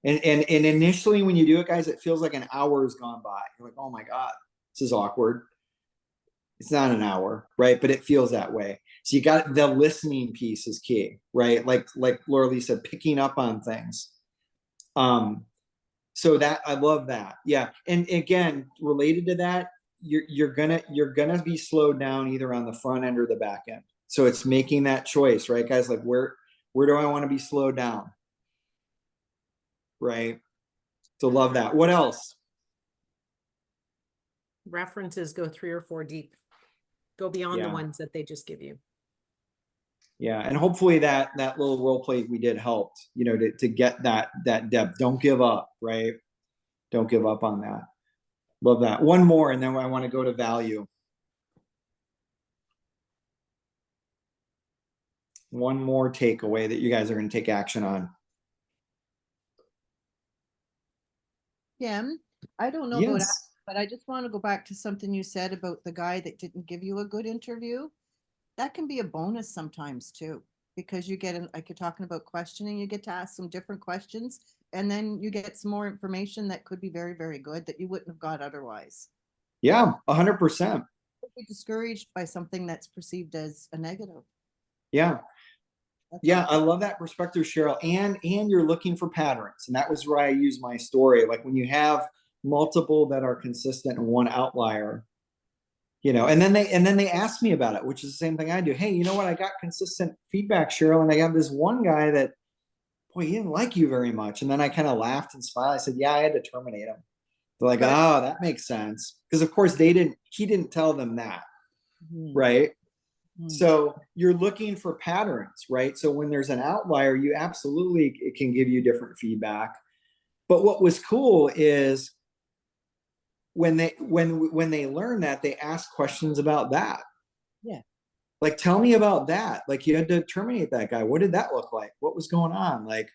And initially when you do it, guys, it feels like an hour has gone by. You're like, oh my God, this is awkward. It's not an hour, right? But it feels that way. So you got the listening piece is key, right? Like Laura Lee said, picking up on things. So that, I love that. Yeah. And again, related to that, you're gonna be slowed down either on the front end or the back end. So it's making that choice, right, guys? Like where do I want to be slowed down? Right. So love that. What else? References go 3 or 4 deep. Go beyond the Yeah. ones that they just give you. Yeah, and hopefully that little role play we did helped, you know, to get that depth. Don't give up, right? Don't give up on that. Love that. One more, and then I want to go to value. One more takeaway that you guys are going to take action on. Kim, I don't know about, Yes. but I just want to go back to something you said about the guy that didn't give you a good interview. That can be a bonus sometimes too, because you get like you're talking about questioning, you get to ask some different questions, and then you get some more information that could be very, very good that you wouldn't have got otherwise. Yeah, 100%. Be discouraged by something that's perceived as a negative. Yeah. That's Yeah, all. I love that perspective, Cheryl. And you're looking for patterns. And that was where I use my story. Like when you have multiple that are consistent and one outlier, you know, and then they ask me about it, which is the same thing I do. Hey, you know what? I got consistent feedback, Cheryl, and I got this one guy that, boy, he didn't like you very much. And then I kind of laughed and smiled. I said, yeah, I had to terminate him. They're like, oh, that makes sense. Because of course he didn't tell them that. Mhm. Right. Mhm. So you're looking for patterns, right? So when there's an outlier, you absolutely, it can give you different feedback. But what was cool is when they learn that, they ask questions about that. Yeah. Like, tell me about that. Like, you had to terminate that guy. What did that look like? What was going on? Like,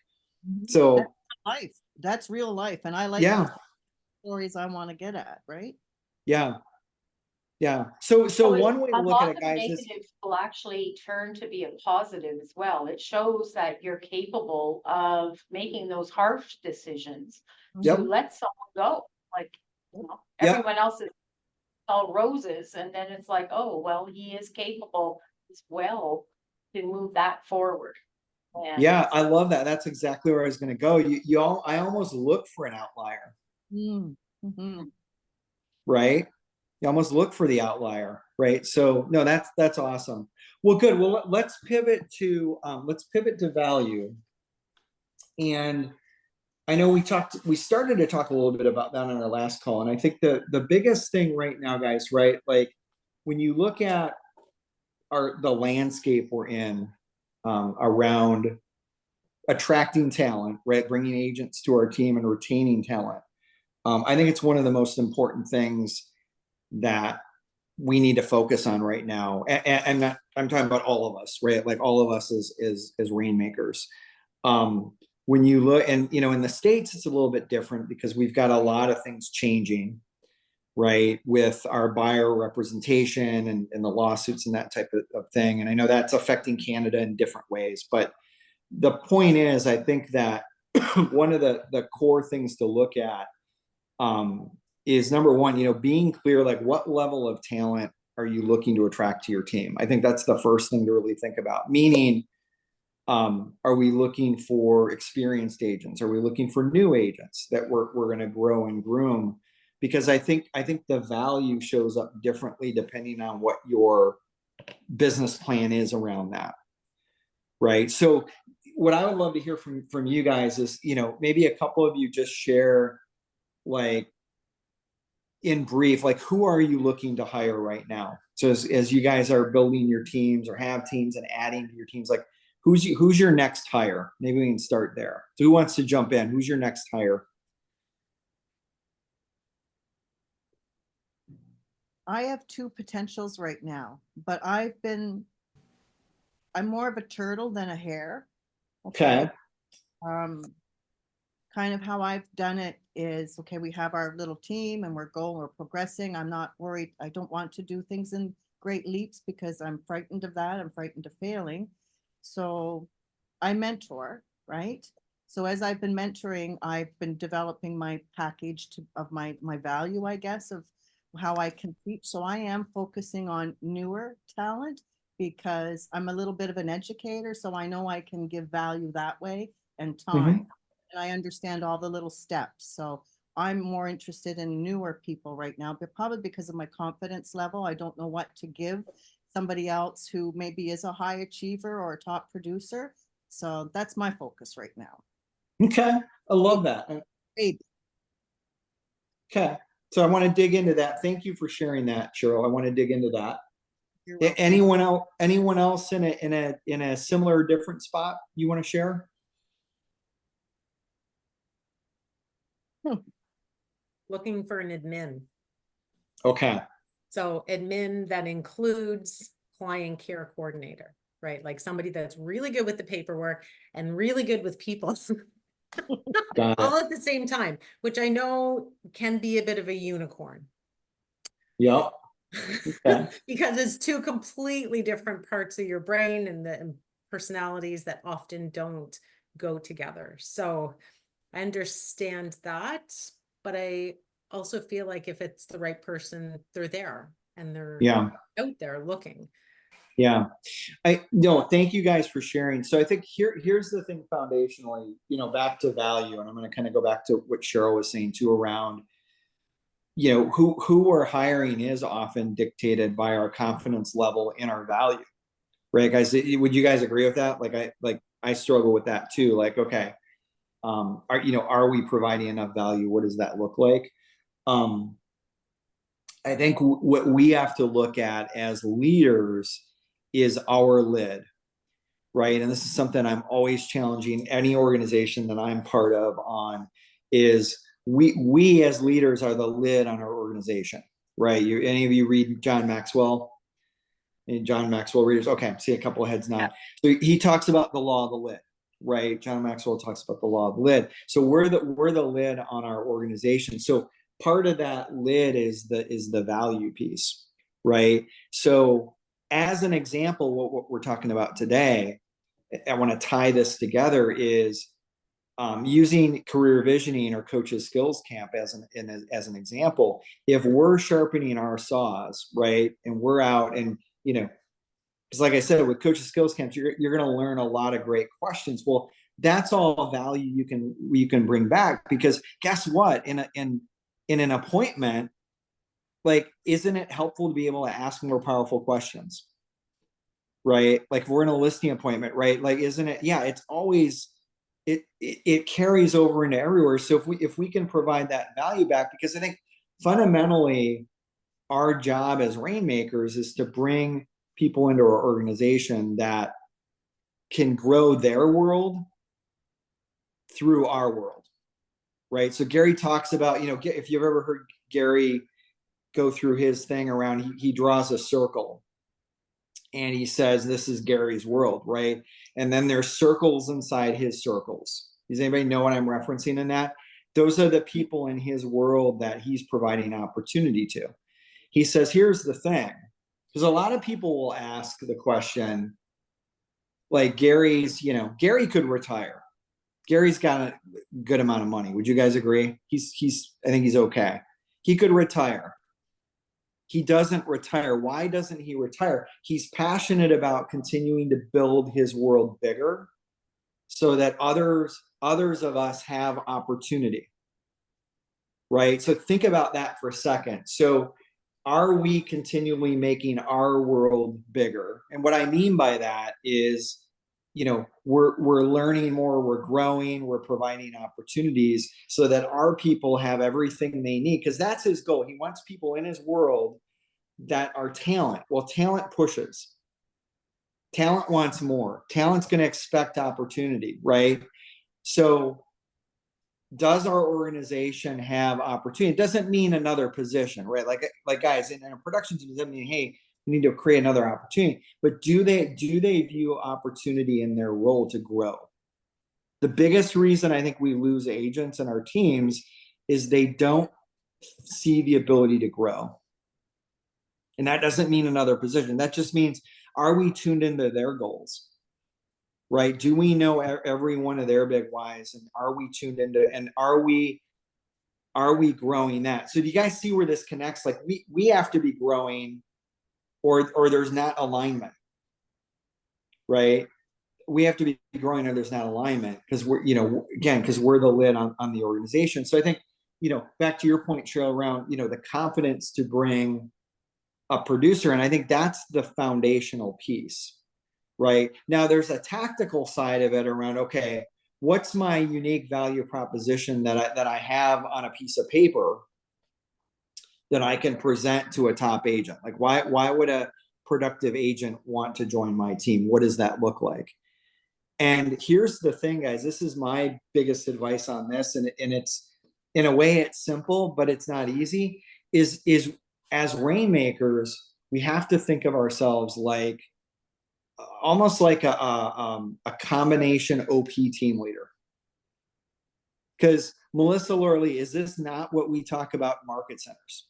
Mhm. so That's life. That's real life. And I like yeah, those stories I want to get at, right? yeah, yeah. So So one way to a look at lot it, of guys, is negatives will actually turn to be a positive as well. It shows that you're capable of making those harsh decisions to yep, let someone go. Like, yep. everyone else is all roses, and then it's like, oh, well, he is capable as well to move that forward. And Yeah, I love that. That's exactly where I was going to go. I almost look for an outlier, Mm-hmm. right? You almost look for the outlier, right? So no, that's awesome. Well, good. Well, let's pivot to value. And I know we started to talk a little bit about that on our last call. And I think the biggest thing right now, guys, right? Like when you look at the landscape we're in around attracting talent, right? Bringing agents to our team and retaining talent. I think it's one of the most important things that we need to focus on right now. And I'm talking about all of us, right? Like all of us as rainmakers. When you look, and you know, in the States, it's a little bit different because we've got a lot of things changing, right? With our buyer representation and the lawsuits and that type of thing. And I know that's affecting Canada in different ways, but the point is, I think that one of the core things to look at is number one, you know, being clear, like what level of talent are you looking to attract to your team? I think that's the first thing to really think about. Meaning, are we looking for experienced agents? Are we looking for new agents that we're going to grow and groom? Because I think the value shows up differently depending on what your business plan is around that. Right. So what I would love to hear from you guys is, you know, maybe a couple of you just share, like, in brief, like who are you looking to hire right now? So as you guys are building your teams or have teams and adding to your teams, like who's your next hire? Maybe we can start there. So who wants to jump in? Who's your next hire? I have two potentials right now, but I'm more of a turtle than a hare. Okay. Um, kind of how I've done it is, okay, we have our little team and we're progressing. I'm not worried. I don't want to do things in great leaps because I'm frightened of that. I'm frightened of failing. So I mentor, right? So as I've been mentoring, I've been developing my package of my value, I guess, of how I can teach. So I am focusing on newer talent because I'm a little bit of an educator. So I know I can give value that way and time. And I understand all the little steps. So I'm more interested in newer people right now, but probably because of my confidence level. I don't know what to give somebody else who maybe is a high achiever or a top producer. So that's my focus right now. Okay, I love that. Baby. Okay, so I want to dig into that. Thank you for sharing that, Cheryl. I want to dig into that. You're welcome. Anyone else in a similar or different spot you want to share? Looking for an admin. Okay. So admin that includes client care coordinator, right? Like somebody that's really good with the paperwork and really good with people. Got All it. at the same time, which I know can be a bit of a unicorn. Yep. Okay. Because it's two completely different parts of your brain and the personalities that often don't go together. So I understand that, but I also feel like if it's the right person, they're there and they're Yeah. out there looking. Yeah. No, thank you guys for sharing. So I think here's the thing foundationally, back to value, and I'm going to kind of go back to what Cheryl was saying too around, who we're hiring is often dictated by our confidence level in our value. Right, guys? Would you guys agree with that? I struggle with that too. Like, okay, are we providing enough value? What does that look like? I think what we have to look at as leaders is our lid, right? And this is something I'm always challenging any organization that I'm part of on is we as leaders are the lid on our organization, right? Any of you read John Maxwell? And John Maxwell readers? Okay, see a couple of heads nod. So he talks about the law of the lid, right? John Maxwell talks about the law of the lid. So we're the lid on our organization. So part of that lid is the value piece, right? So as an example, what we're talking about today, I want to tie this together is using career visioning or coaches skills camp as an example. If we're sharpening our saws, right, and we're out and because like I said, with coaches skills camps, you're going to learn a lot of great questions. Well, that's all value you can bring back, because guess what? In an appointment, like, isn't it helpful to be able to ask more powerful questions? Right? Like if we're in a listing appointment, right? Like, isn't it? Yeah, it's always it carries over into everywhere. So if we can provide that value back, because I think fundamentally our job as rainmakers is to bring people into our organization that can grow their world through our world, right? So Gary talks about, if you've ever heard Gary go through his thing around, he draws a circle and he says, this is Gary's world, right? And then there's circles inside his circles. Does anybody know what I'm referencing in that? Those are the people in his world that he's providing opportunity to. He says, here's the thing, because a lot of people will ask the question, like Gary could retire. Gary's got a good amount of money. Would you guys agree? I think he's okay. He could retire. He doesn't retire. Why doesn't he retire? He's passionate about continuing to build his world bigger so that others of us have opportunity. Right? So think about that for a second. So are we continually making our world bigger? And what I mean by that is, we're learning more, we're growing, we're providing opportunities so that our people have everything they need, because that's his goal. He wants people in his world that are talent. Well, talent pushes. Talent wants more. Talent's going to expect opportunity, right? So does our organization have opportunity? It doesn't mean another position, right? Like guys, in a production team doesn't mean, hey, we need to create another opportunity. But do they view opportunity in their role to grow? The biggest reason I think we lose agents in our teams is they don't see the ability to grow. And that doesn't mean another position. That just means, are we tuned into their goals? Right? Do we know every one of their big whys? And are we tuned into, and are we growing that? So do you guys see where this connects? Like we have to be growing, or there's not alignment, right? We have to be growing or there's not alignment, because because we're the lid on the organization. So I think, back to your point, Cheryl, around, the confidence to bring a producer. And I think that's the foundational piece, right? Now there's a tactical side of it around, okay, what's my unique value proposition that I have on a piece of paper that I can present to a top agent? Like, why would a productive agent want to join my team? What does that look like? And here's the thing, guys, this is my biggest advice on this. And it's, in a way it's simple, but it's not easy, is as rainmakers, we have to think of ourselves like almost like a combination OP team leader. Because Melissa, Laura Lee, is this not what we talk about in market centers?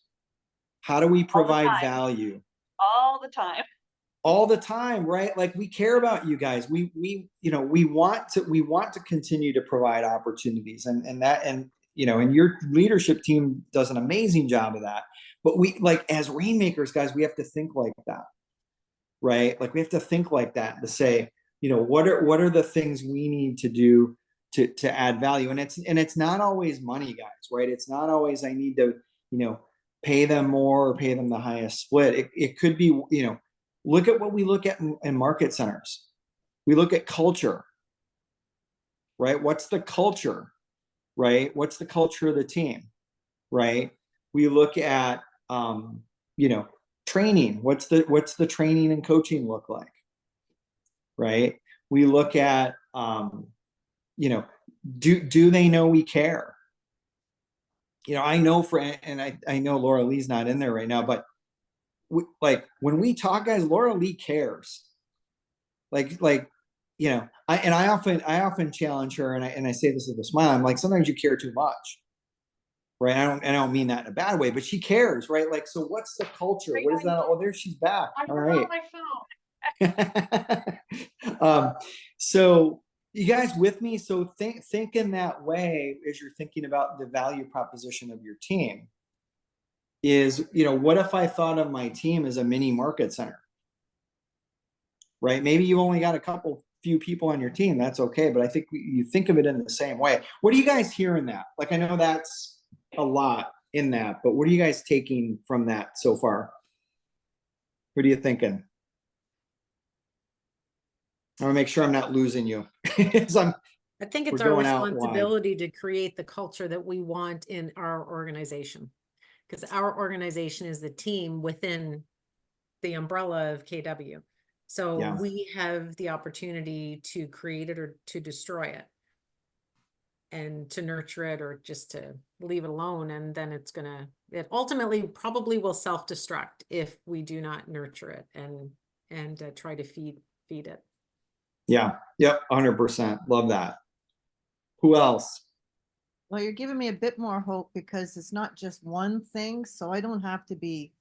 How do we provide value? All the time. All the time, right? Like, we care about you guys. We want to continue to provide opportunities, and your leadership team does an amazing job of that. But we, like, as rainmakers, guys, we have to think like that, right? Like, we have to think like that to say, what are the things we need to do to add value? And it's not always money, guys, right? It's not always I need to, pay them more or pay them the highest split. It could be, look at what we look at in market centers. We look at culture, right? What's the culture, right? What's the culture of the team, right? We look at, training. What's the training and coaching look like, right? We look at, do they know we care? I know I know Laura Lee's not in there right now, but when we talk, guys, Laura Lee cares. I often challenge her, and I say this with a smile. I'm like, sometimes you care too much, right? I don't mean that in a bad way, but she cares, right? Like, so what's the culture? What is that? Oh, there she's back. All right. So you guys with me? So think in that way as you're thinking about the value proposition of your team. Is, what if I thought of my team as a mini market center, right? Maybe you only got few people on your team. That's okay. But I think you think of it in the same way. What do you guys hear in that? Like, I know that's a lot in that, but what are you guys taking from that so far? What are you thinking? I want to make sure I'm not losing you. I think it's we're our going out wide. responsibility to create the culture that we want in our organization, because our organization is the team within the umbrella of KW. So Yeah. we have the opportunity to create it or to destroy it, and to nurture it or just to leave it alone. And then it ultimately probably will self-destruct if we do not nurture it and try to feed it. Yeah. Yep. 100%. Love that. Who else? Well, you're giving me a bit more hope because it's not just one thing. So I don't have to be,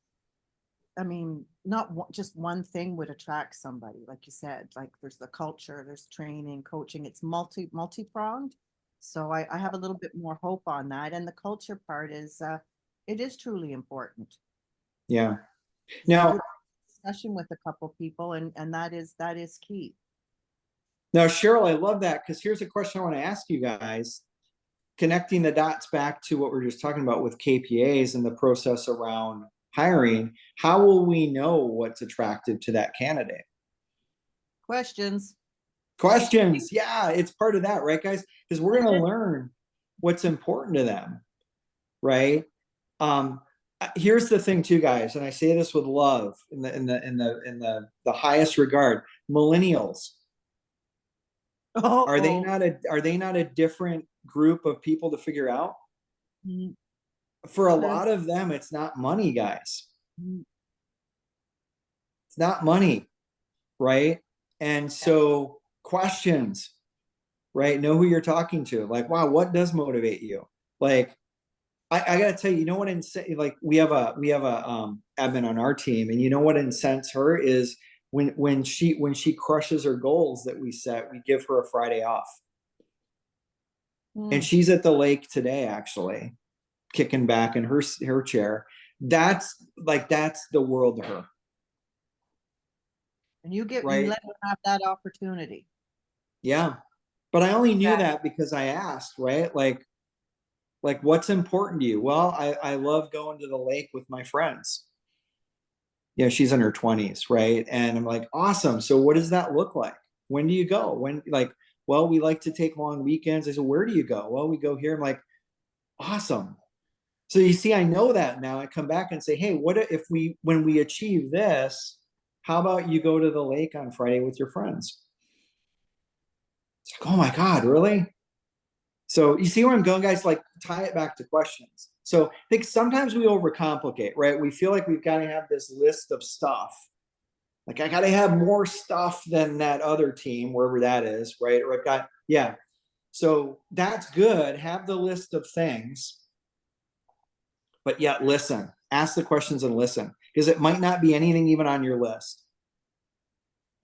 not just one thing would attract somebody. Like you said, like there's the culture, there's training, coaching, it's multi-pronged. So I have a little bit more hope on that. And the culture part is, it is truly important. Yeah. So Now, discussion with a couple people and that is key. Now, Cheryl, I love that, because here's a question I want to ask you guys, connecting the dots back to what we were just talking about with KPAs and the process around hiring. How will we know what's attractive to that candidate? Questions. Yeah, it's part of that, right, guys? Because we're going to learn what's important to them, right? Here's the thing too, guys, and I say this with love in the highest regard. Millennials. Are they not a different group of people to figure out? Mm. For a lot of them, it's not money, guys. It's not money, right? And so questions, right? Know who you're talking to. Like, wow, what does motivate you? Like, I gotta tell you, what like we have a admin on our team, and what incents her is when she crushes her goals that we set, we give her a Friday off. And she's at the lake today, actually, kicking back in her chair. That's the world to her. And you let right? her have that opportunity. Yeah. But I only knew that because I asked, right? Like what's important to you? Well, I love going to the lake with my friends. you know, she's in her 20s, right? And I'm like, awesome. So what does that look like? When do you go? When, like, well, we like to take long weekends. I said, where do you go? Well, we go here. I'm like, awesome. So you see, I know that now. I come back and say, hey, what if we, when we achieve this, how about you go to the lake on Friday with your friends? It's like, oh my God, really? So you see where I'm going, guys? Like, tie it back to questions. So I think sometimes we overcomplicate, right? We feel like we've got to have this list of stuff. Like, I got to have more stuff than that other team, wherever that is, right? Or I've got, yeah. So that's good. Have the list of things, but yet listen, ask the questions and listen, because it might not be anything even on your list.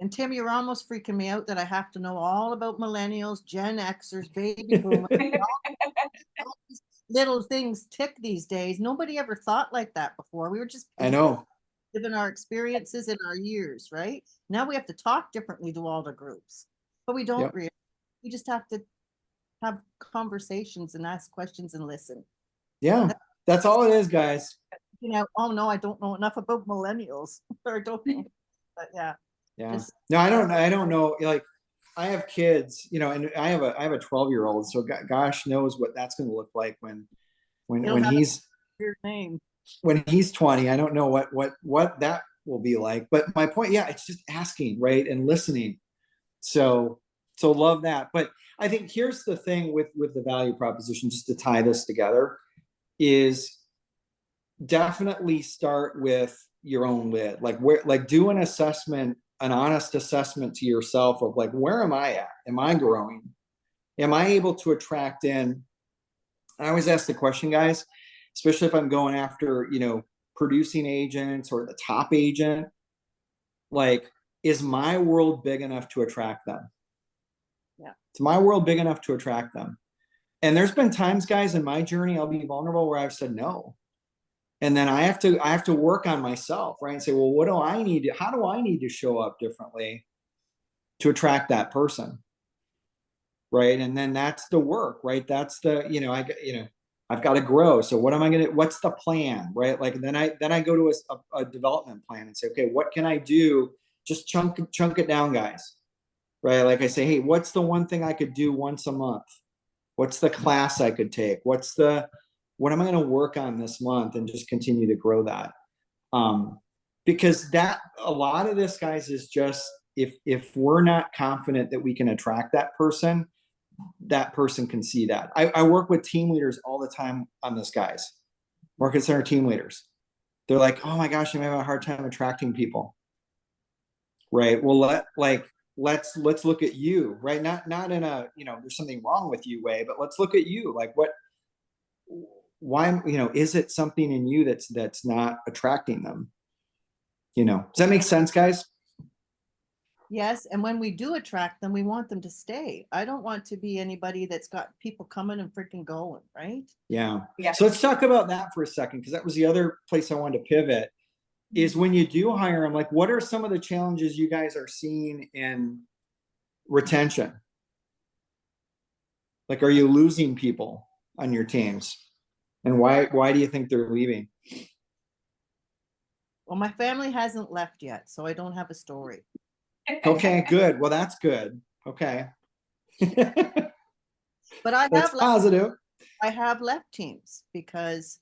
And Tim, you're almost freaking me out that I have to know all about millennials, Gen Xers, baby boomers, all these little things tick these days. Nobody ever thought like that before. We were just I know. given our experiences and our years, right? Now we have to talk differently to all the groups, but we don't Yep. really. We just have to have conversations and ask questions and listen. Yeah, that's all it is, guys. You know, oh no, I don't know enough about millennials, or I don't know. But yeah, Yeah. just No, I don't know. Like, I have kids, you know, and I have a 12-year-old. So gosh knows what that's going to look like when He'll when have he's your name. when he's 20. I don't know what that will be like. But my point, yeah, it's just asking, right, and listening. So love that. But I think here's the thing with the value proposition, just to tie this together, is definitely start with your own lid. Like, where, like, do an assessment, an honest assessment to yourself of like, where am I at? Am I growing? Am I able to attract in? I always ask the question, guys, especially if I'm going after, you know, producing agents or the top agent, like, is my world big enough to attract them? Yeah. Is my world big enough to attract them? And there's been times, guys, in my journey, I'll be vulnerable, where I've said no. And then I have to work on myself, right? And say, well, what do I need to, how do I need to show up differently to attract that person? Right. And then that's the work, right? That's the, you know, I've got to grow. So what am I going to, what's the plan? Right. Like, then I go to a development plan and say, okay, what can I do? Just chunk it down, guys. Right. Like, I say, hey, what's the one thing I could do once a month? What's the class I could take? What am I going to work on this month, and just continue to grow that? Because that, a lot of this, guys, is just, if we're not confident that we can attract that person can see that. I work with team leaders all the time on this, guys. Market center team leaders. They're like, oh my gosh, I'm having a hard time attracting people. Right. Well, let's look at you, right? Not in a, you know, there's something wrong with you way, but let's look at you. Like, why, you know, is it something in you that's not attracting them? You know, does that make sense, guys? Yes, and when we do attract them, we want them to stay. I don't want to be anybody that's got people coming and freaking going, right? Yeah. Yeah. So let's talk about that for a second, because that was the other place I wanted to pivot, is when you do hire them, like, what are some of the challenges you guys are seeing in retention? Like, are you losing people on your teams? And why do you think they're leaving? Well, my family hasn't left yet, so I don't have a story. Okay, good. Well, that's good. Okay. But I That's have left, positive. I have left teams because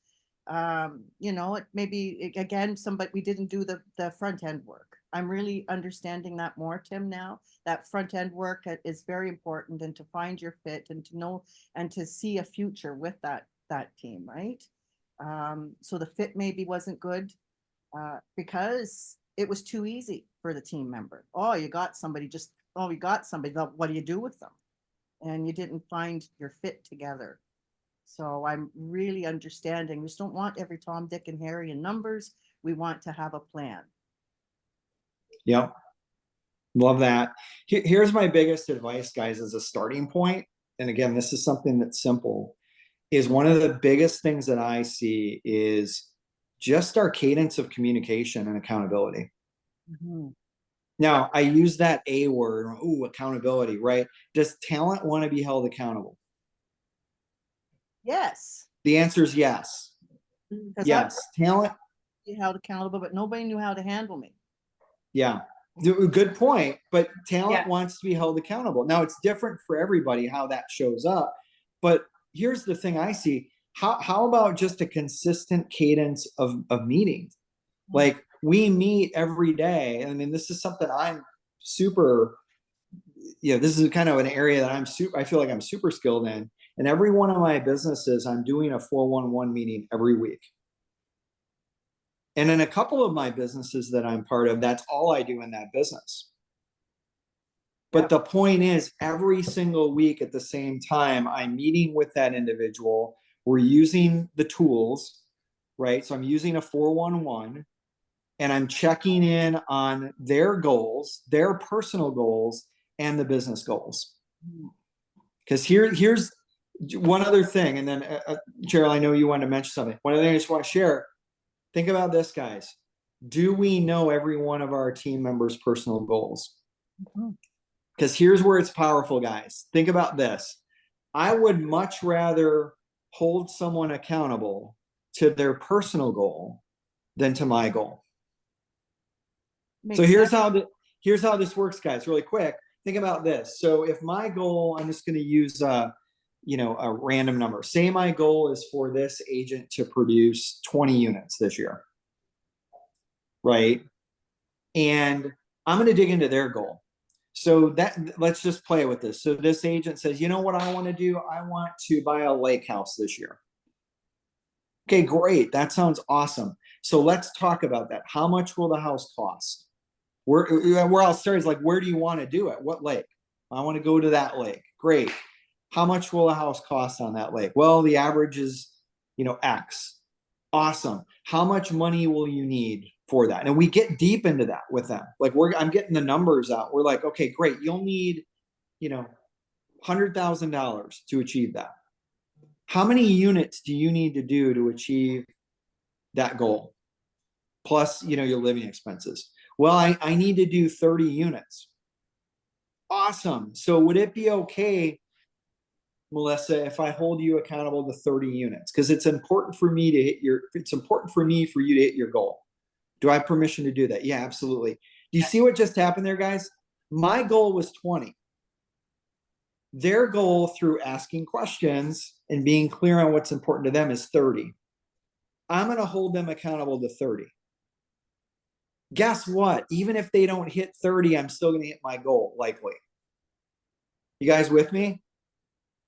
you know, it maybe again, somebody, we didn't do the front end work. I'm really understanding that more, Tim, now. That front end work is very important, and to find your fit and to know and to see a future with that team, right? So the fit maybe wasn't good because it was too easy for the team member. Oh, you got somebody, just, oh, we got somebody. What do you do with them? And you didn't find your fit together. So I'm really understanding. We just don't want every Tom, Dick, and Harry in numbers. We want to have a plan. Yep. Love that. Here's my biggest advice, guys, as a starting point. And again, this is something that's simple, is one of the biggest things that I see is just our cadence of communication and accountability. Mm-hmm. Now, I use that A word, ooh, accountability, right? Does talent want to be held accountable? Yes. The answer is yes. Because Yes. Talent be held accountable, but nobody knew how to handle me. Yeah, good point. But talent Yeah. wants to be held accountable. Now it's different for everybody how that shows up. But here's the thing I see. How about just a consistent cadence of meetings? Like we meet every day. I mean, this is something I'm super, this is kind of an area that I feel like I'm super skilled in. And every one of my businesses, I'm doing a 411 meeting every week. And in a couple of my businesses that I'm part of, that's all I do in that business. But the point is, every single week at the same time, I'm meeting with that individual. We're using the tools, right? So I'm using a 411 and I'm checking in on their goals, their personal goals, and the business goals. Because here's one other thing. And then, Cheryl, I know you wanted to mention something. One other thing I just want to share. Think about this, guys. Do we know every one of our team members' personal goals? Because here's where it's powerful, guys. Think about this. I would much rather hold someone accountable to their personal goal than to my goal. So here's how this works, guys, really quick. Think about this. So if my goal, I'm just going to use a random number. Say my goal is for this agent to produce 20 units this year, right? And I'm going to dig into their goal. So let's just play with this. So this agent says, you know what I want to do? I want to buy a lake house this year. Okay, great. That sounds awesome. So let's talk about that. How much will the house cost? Where I'll start is like, where do you want to do it? What lake? I want to go to that lake. Great. How much will a house cost on that lake? Well, the average is, X. Awesome. How much money will you need for that? And we get deep into that with them. Like I'm getting the numbers out. We're like, okay, great. You'll need, $100,000 to achieve that. How many units do you need to do to achieve that goal? Plus, your living expenses. Well, I need to do 30 units. Awesome. So would it be okay, Melissa, if I hold you accountable to 30 units? Because it's important for me for you to hit your goal. Do I have permission to do that? Yeah, absolutely. Do you see what just happened there, guys? My goal was 20. Their goal through asking questions and being clear on what's important to them is 30. I'm going to hold them accountable to 30. Guess what? Even if they don't hit 30, I'm still going to hit my goal, likely. You guys with me?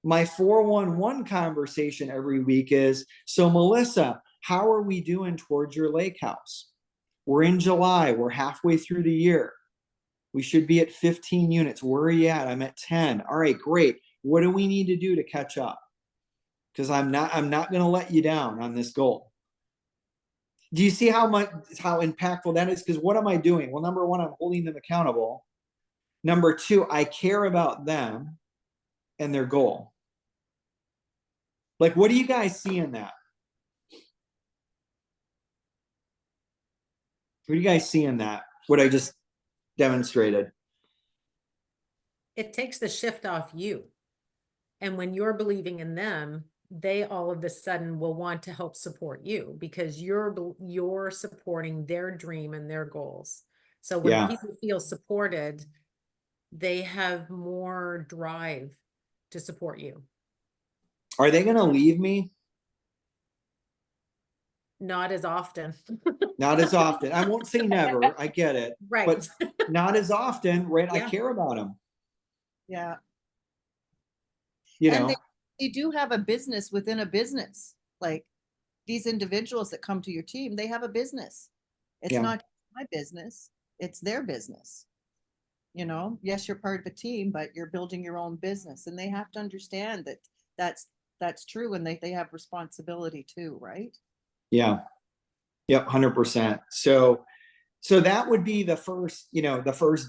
My 411 conversation every week is, so Melissa, how are we doing towards your lake house? We're in July. We're halfway through the year. We should be at 15 units. Where are you at? I'm at 10. All right, great. What do we need to do to catch up? Because I'm not going to let you down on this goal. Do you see how impactful that is? Because what am I doing? Well, number one, I'm holding them accountable. Number two, I care about them and their goal. Like, what do you guys see in that? What do you guys see in that? What I just demonstrated? It takes the shift off you. And when you're believing in them, they all of a sudden will want to help support you because you're supporting their dream and their goals. So when people feel supported, they have more drive to support you. Are they going to leave me? Not as often. Not as often. I won't say never. I get it. Right. But not as often, right? Yeah. I care about them. Yeah. You And know, they do have a business within a business. Like these individuals that come to your team, they have a business. It's not my business, it's their business. Yes, you're part of a team, but you're building your own business. And they have to understand that that's true, and they have responsibility too, right? Yeah. Yep, 100%. So that would be the first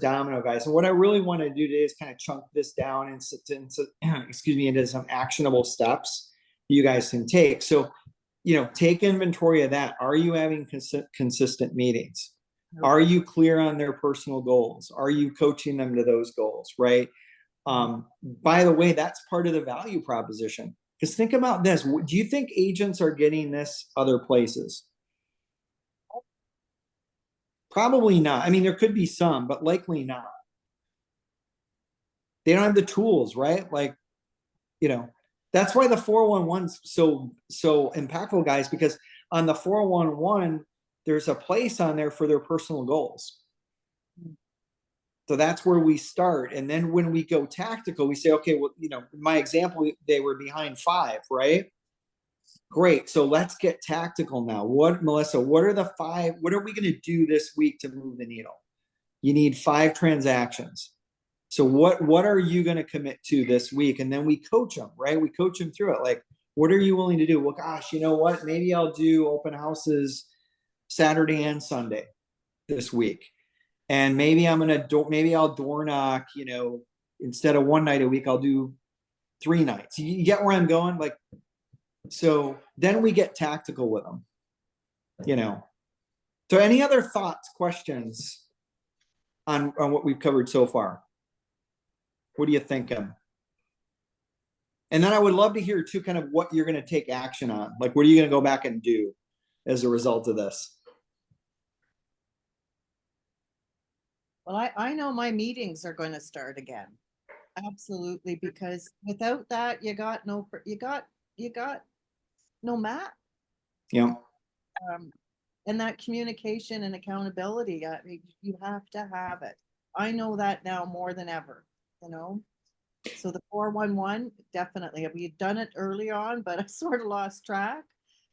domino, guys. And what I really want to do today is kind of chunk this down into some actionable steps you guys can take. So, take inventory of that. Are you having consistent meetings? Okay. Are you clear on their personal goals? Are you coaching them to those goals, right? By the way, that's part of the value proposition. Because think about this. Do you think agents are getting this other places? Probably not. I mean, there could be some, but likely not. They don't have the tools, right? Like, you know, that's why the 411's so impactful, guys, because on the 411, there's a place on there for their personal goals. So that's where we start. And then when we go tactical, we say, okay, well, you know, my example, they were behind 5, right? Great. So let's get tactical now. What, Melissa, what are the 5, what are we going to do this week to move the needle? You need 5 transactions. So what are you going to commit to this week? And then we coach them, right? We coach them through it. Like, what are you willing to do? Well, gosh, you know what? Maybe I'll do open houses Saturday and Sunday this week. And maybe maybe I'll door knock, you know, instead of 1 night a week, I'll do 3 nights. You get where I'm going? Like, so then we get tactical with them, you know. So any other thoughts, questions on what we've covered so far? What are you thinking? And then I would love to hear too, kind of what you're going to take action on. Like, what are you going to go back and do as a result of this? Well, I know my meetings are going to start again. Absolutely, because without that, you got no map. Yeah. And that communication and accountability, you have to have it. I know that now more than ever, you know. So the 411, definitely. We had done it early on, but I sort of lost track.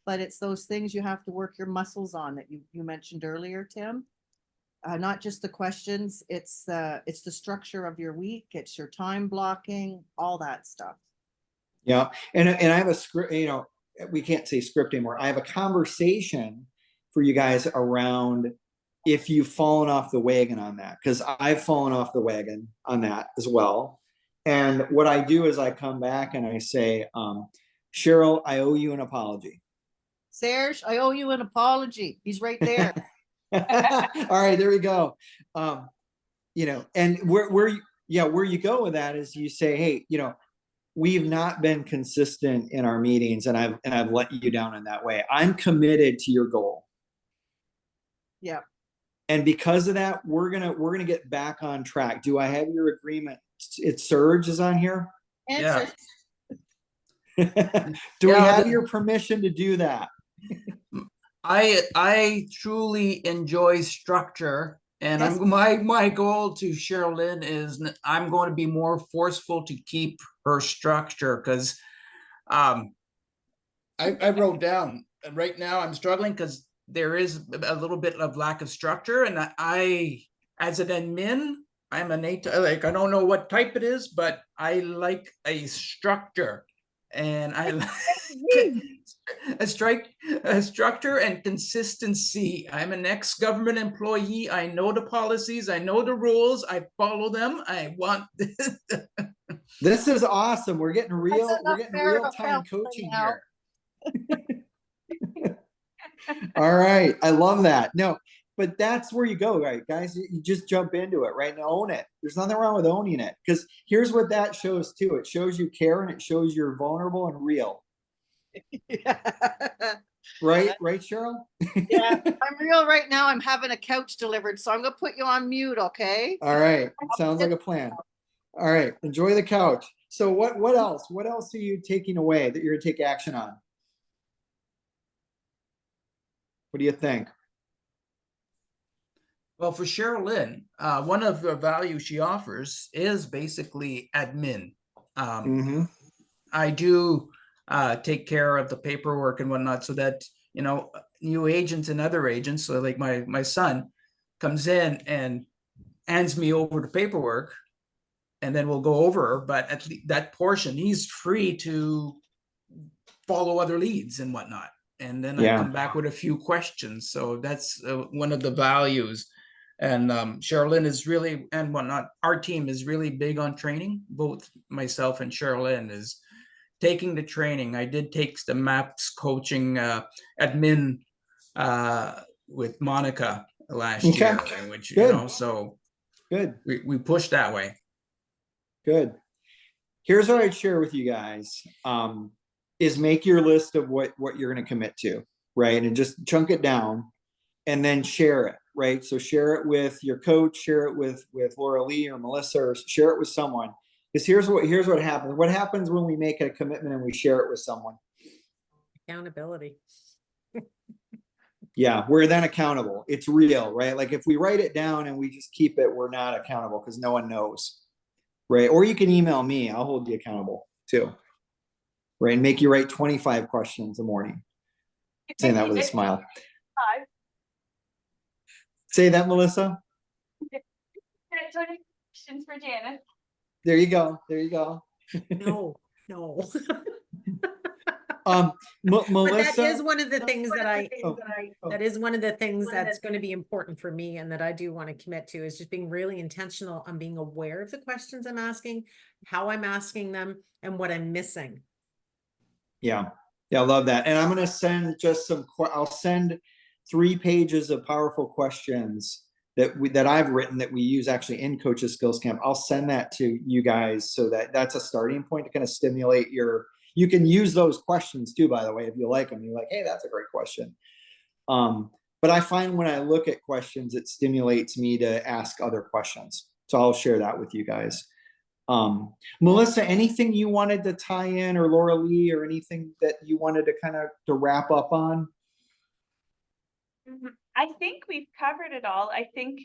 But it's those things you have to work your muscles on that you mentioned earlier, Tim. Not just the questions, it's the structure of your week, it's your time blocking, all that stuff. Yeah. And I have a script, you know, we can't say script anymore. I have a conversation for you guys around if you've fallen off the wagon on that, because I've fallen off the wagon on that as well. And what I do is I come back and I say, Cheryl, I owe you an apology. Serge, I owe you an apology. He's right there. All right, there we go. You know, and where you go with that is you say, hey, you know, we've not been consistent in our meetings, and I've let you down in that way. I'm committed to your goal. Yeah. And because of that, we're gonna get back on track. Do I have your agreement? It's Serge is on here. Answer. Do we have your permission to do that? I truly enjoy structure, and Yes. my goal to Sherilyn is I'm going to be more forceful to keep her structure, because I wrote down right now I'm struggling because there is a little bit of lack of structure, and I as an admin, I'm like I don't know what type it is, but I like a structure, and I like a structure and consistency. I'm an ex-government employee. I know the policies. I know the rules. I follow them. I want This is awesome. We're getting real time counseling coaching now. here. All right. I love that. No, but that's where you go, right, guys? You just jump into it, right? And own it. There's nothing wrong with owning it, because here's what that shows too. It shows you care, and it shows you're vulnerable and real. Right, Cheryl? Yeah, I'm real right now. I'm having a couch delivered, so I'm gonna put you on mute, okay? All right. Sounds like a plan. All right. Enjoy the couch. So what else? What else are you taking away that you're gonna take action on? What do you think? Well, for Sherilyn, one of the values she offers is basically admin. I do take care of the paperwork and whatnot, so that, you know, new agents and other agents, so like my son comes in and hands me over the paperwork, and then we'll go over, but at least that portion, he's free to follow other leads and whatnot. And then I come back with a few questions. So that's one of the values. And Sherilyn is really, and whatnot, our team is really big on training. Both myself and Sherilyn is taking the training. I did take the MAPS coaching admin with Monica last year, which, you know, so good. We pushed that way. Good. Here's what I'd share with you guys, is make your list of what you're going to commit to, right? And just chunk it down and then share it. right? So share it with your coach, share it with Laura Lee or Melissa, or share it with someone. Because here's what happens. What happens when we make a commitment and we share it with someone? Accountability. Yeah, we're then accountable. It's real, right? Like if we write it down and we just keep it, we're not accountable because no one knows, right? Or you can email me. I'll hold you accountable too, right? And make you write 25 questions a morning. Saying that with a smile. Say that, Melissa. Questions for Janice. There you go. There you go. No, no. But But that is Melissa, one of the things that I, oh, that is one of the things that's going to be important for me and that I do want to commit to is just being really intentional on being aware of the questions I'm asking, how I'm asking them, and what I'm missing. yeah, I love that. And I'm going to send just I'll send 3 pages of powerful questions that I've written that we use actually in Coaches Skills Camp. I'll send that to you guys so that's a starting point to kind of stimulate you can use those questions too, by the way, if you like them. You're like, hey, that's a great question. But I find when I look at questions, it stimulates me to ask other questions. So I'll share that with you guys. Melissa, anything you wanted to tie in, or Laura Lee, or anything that you wanted to kind of to wrap up on? I think we've covered it all. I think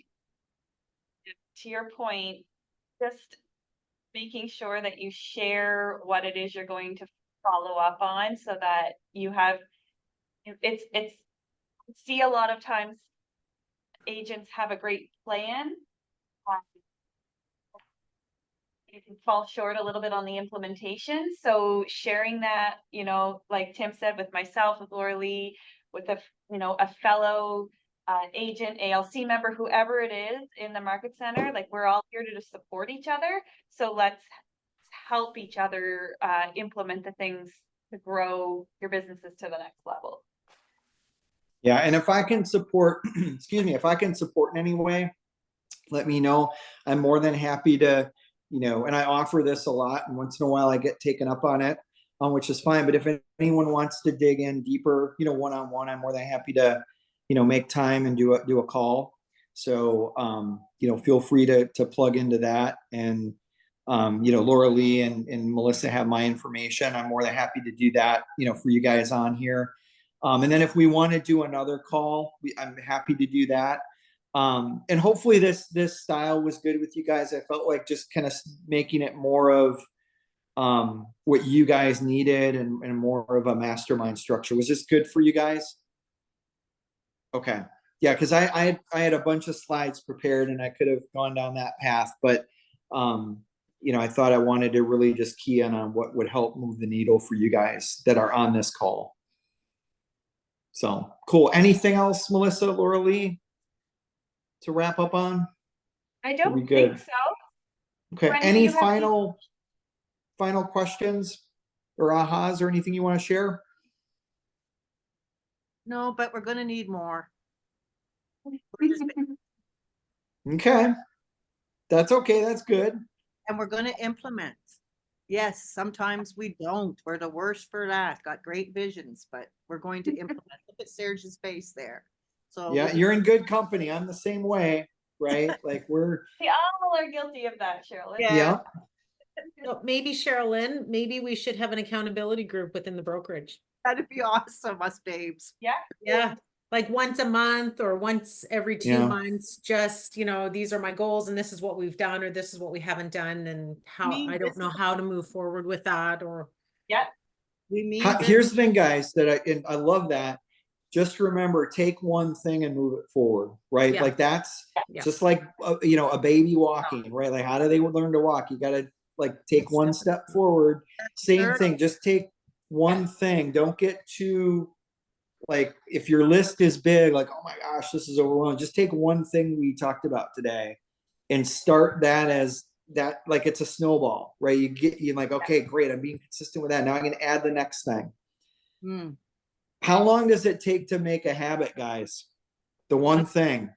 to your point, just making sure that you share what it is you're going to follow up on so that you have it's see a lot of times agents have a great plan. You can fall short a little bit on the implementation. So sharing that, like Tim said, with myself, with Laura Lee, with a fellow agent, ALC member, whoever it is in the market center, like we're all here to support each other. So let's help each other implement the things to grow your businesses to the next level. Yeah, and if I can support, excuse me, if I can support in any way, let me know. I'm more than happy to, and I offer this a lot, and once in a while I get taken up on it, which is fine. But if anyone wants to dig in deeper, one-on-one, I'm more than happy to, make time and do a call. So, feel free to plug into that. And, Laura Lee and Melissa have my information. I'm more than happy to do that, for you guys on here. And then if we want to do another call, I'm happy to do that. And hopefully this style was good with you guys. I felt like just kind of making it more of what you guys needed and more of a mastermind structure. Was this good for you guys? Okay. Yeah, because I had a bunch of slides prepared and I could have gone down that path, but I thought I wanted to really just key in on what would help move the needle for you guys that are on this call. So cool. Anything else, Melissa, Laura Lee, to wrap up on? I don't think so. Okay. When Any final questions or ahas or anything you want to share? No, but we're going to need more. Okay. That's okay. That's good. And we're going to implement. Yes, sometimes we don't. We're the worst for that. Got great visions, but we're going to implement. Look at Serge's face there. So yeah, you're in good company. I'm the same way, right? Like we all are guilty of that, Cheryl. Yeah. So maybe Sherilyn, maybe we should have an accountability group within the brokerage. That'd be awesome, us babes. Yeah. Yeah. Like once a month or once every 2 months, just, these are my goals and this is what we've done, or this is what we haven't done, and how I don't know how to move forward with that, or. Yeah. Here's the thing, guys, that I love that. Just remember, take one thing and move it forward, right? Yeah. Like that's just like, a baby walking, right? Like how do they learn to walk? You got to take one step forward. Same thing. Just take one thing. Don't get too if your list is big, oh my gosh, this is overwhelming. Just take one thing we talked about today and start that as that, it's a snowball, right? You're like, okay, great. I'm being consistent with that. Now I can add the next thing. How long does it take to make a habit, guys? The one thing.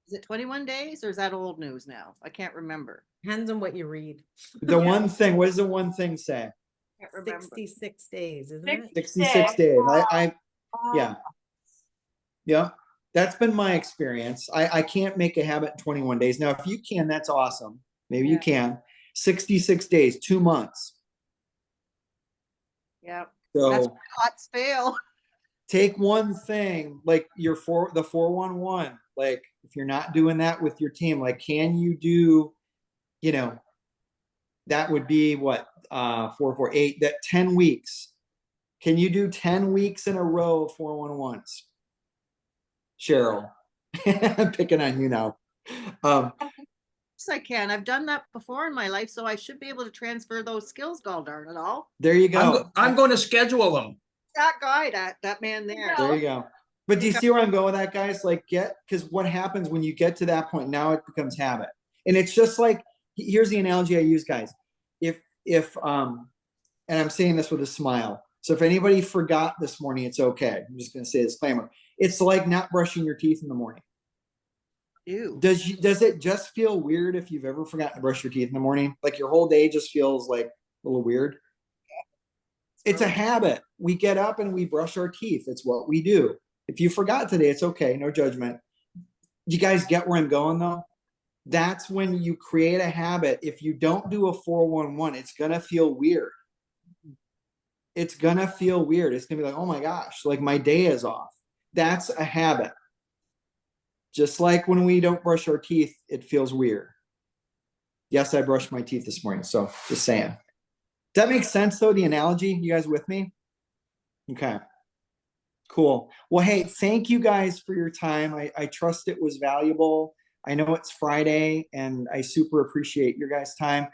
Is it 21 days or is that old news now? I can't remember. Depends on what you read. The one thing, what does the one thing say? I can't remember. 66 days, isn't it? 66 days. Yeah. That's been my experience. I can't make a habit in 21 days. Now, if you can, that's awesome. Maybe you Yeah. can. 66 days, 2 months. Yeah. That's So where lots fail. take one thing, like the 411. Like if you're not doing that with your team, like can you do, you know, that would be what 448, that 10 weeks. Can you do 10 weeks in a row of 411s? Cheryl. I'm picking on you now. Yes, I can. I've done that before in my life, so I should be able to transfer those skills, god darn it all. There you go. I'm going to schedule them. That guy, that man there. There you go. But do you see where I'm going with that, guys? Like because what happens when you get to that point, now it becomes habit. And it's just like, here's the analogy I use, guys. If and I'm saying this with a smile. So if anybody forgot this morning, it's okay. I'm just gonna say a disclaimer. It's like not brushing your teeth in the morning. Ew. Does it just feel weird if you've ever forgotten to brush your teeth in the morning? Like your whole day just feels like a little weird. It's a habit. We get up and we brush our teeth. It's what we do. If you forgot today, it's okay. No judgment. You guys get where I'm going though? That's when you create a habit. If you don't do a 411, it's going to feel weird. It's going to feel weird. It's going to be like, oh my gosh, like my day is off. That's a habit. Just like when we don't brush our teeth, it feels weird. Yes, I brushed my teeth this morning. So just saying. Does that make sense though, the analogy? You guys with me? Okay. Cool. Well, hey, thank you guys for your time. I trust it was valuable. I know it's Friday and I super appreciate your guys' time.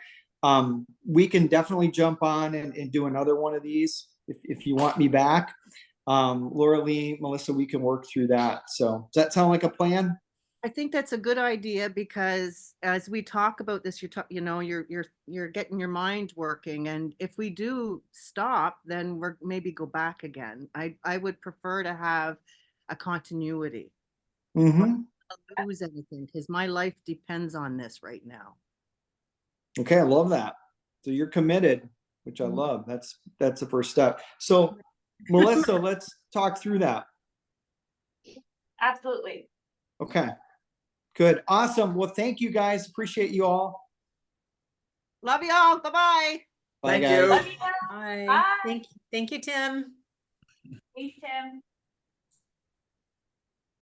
We can definitely jump on and do another one of these if you want me back. Laura Lee, Melissa, we can work through that. So does that sound like a plan? I think that's a good idea because as we talk about this, you're getting your mind working, and if we do stop, then we're maybe go back again. I would prefer to have a continuity. Mm-hmm. Lose anything because my life depends on this right now. Okay, I love that. So you're committed, which I love. That's the first step. So Melissa, let's talk through that. Absolutely. Okay. Good. Awesome. Well, thank you guys. Appreciate you all. Love you all. Bye-bye. Bye, Thank guys. you. Love you. Bye. Bye. Thank you, Tim. Thanks, Tim.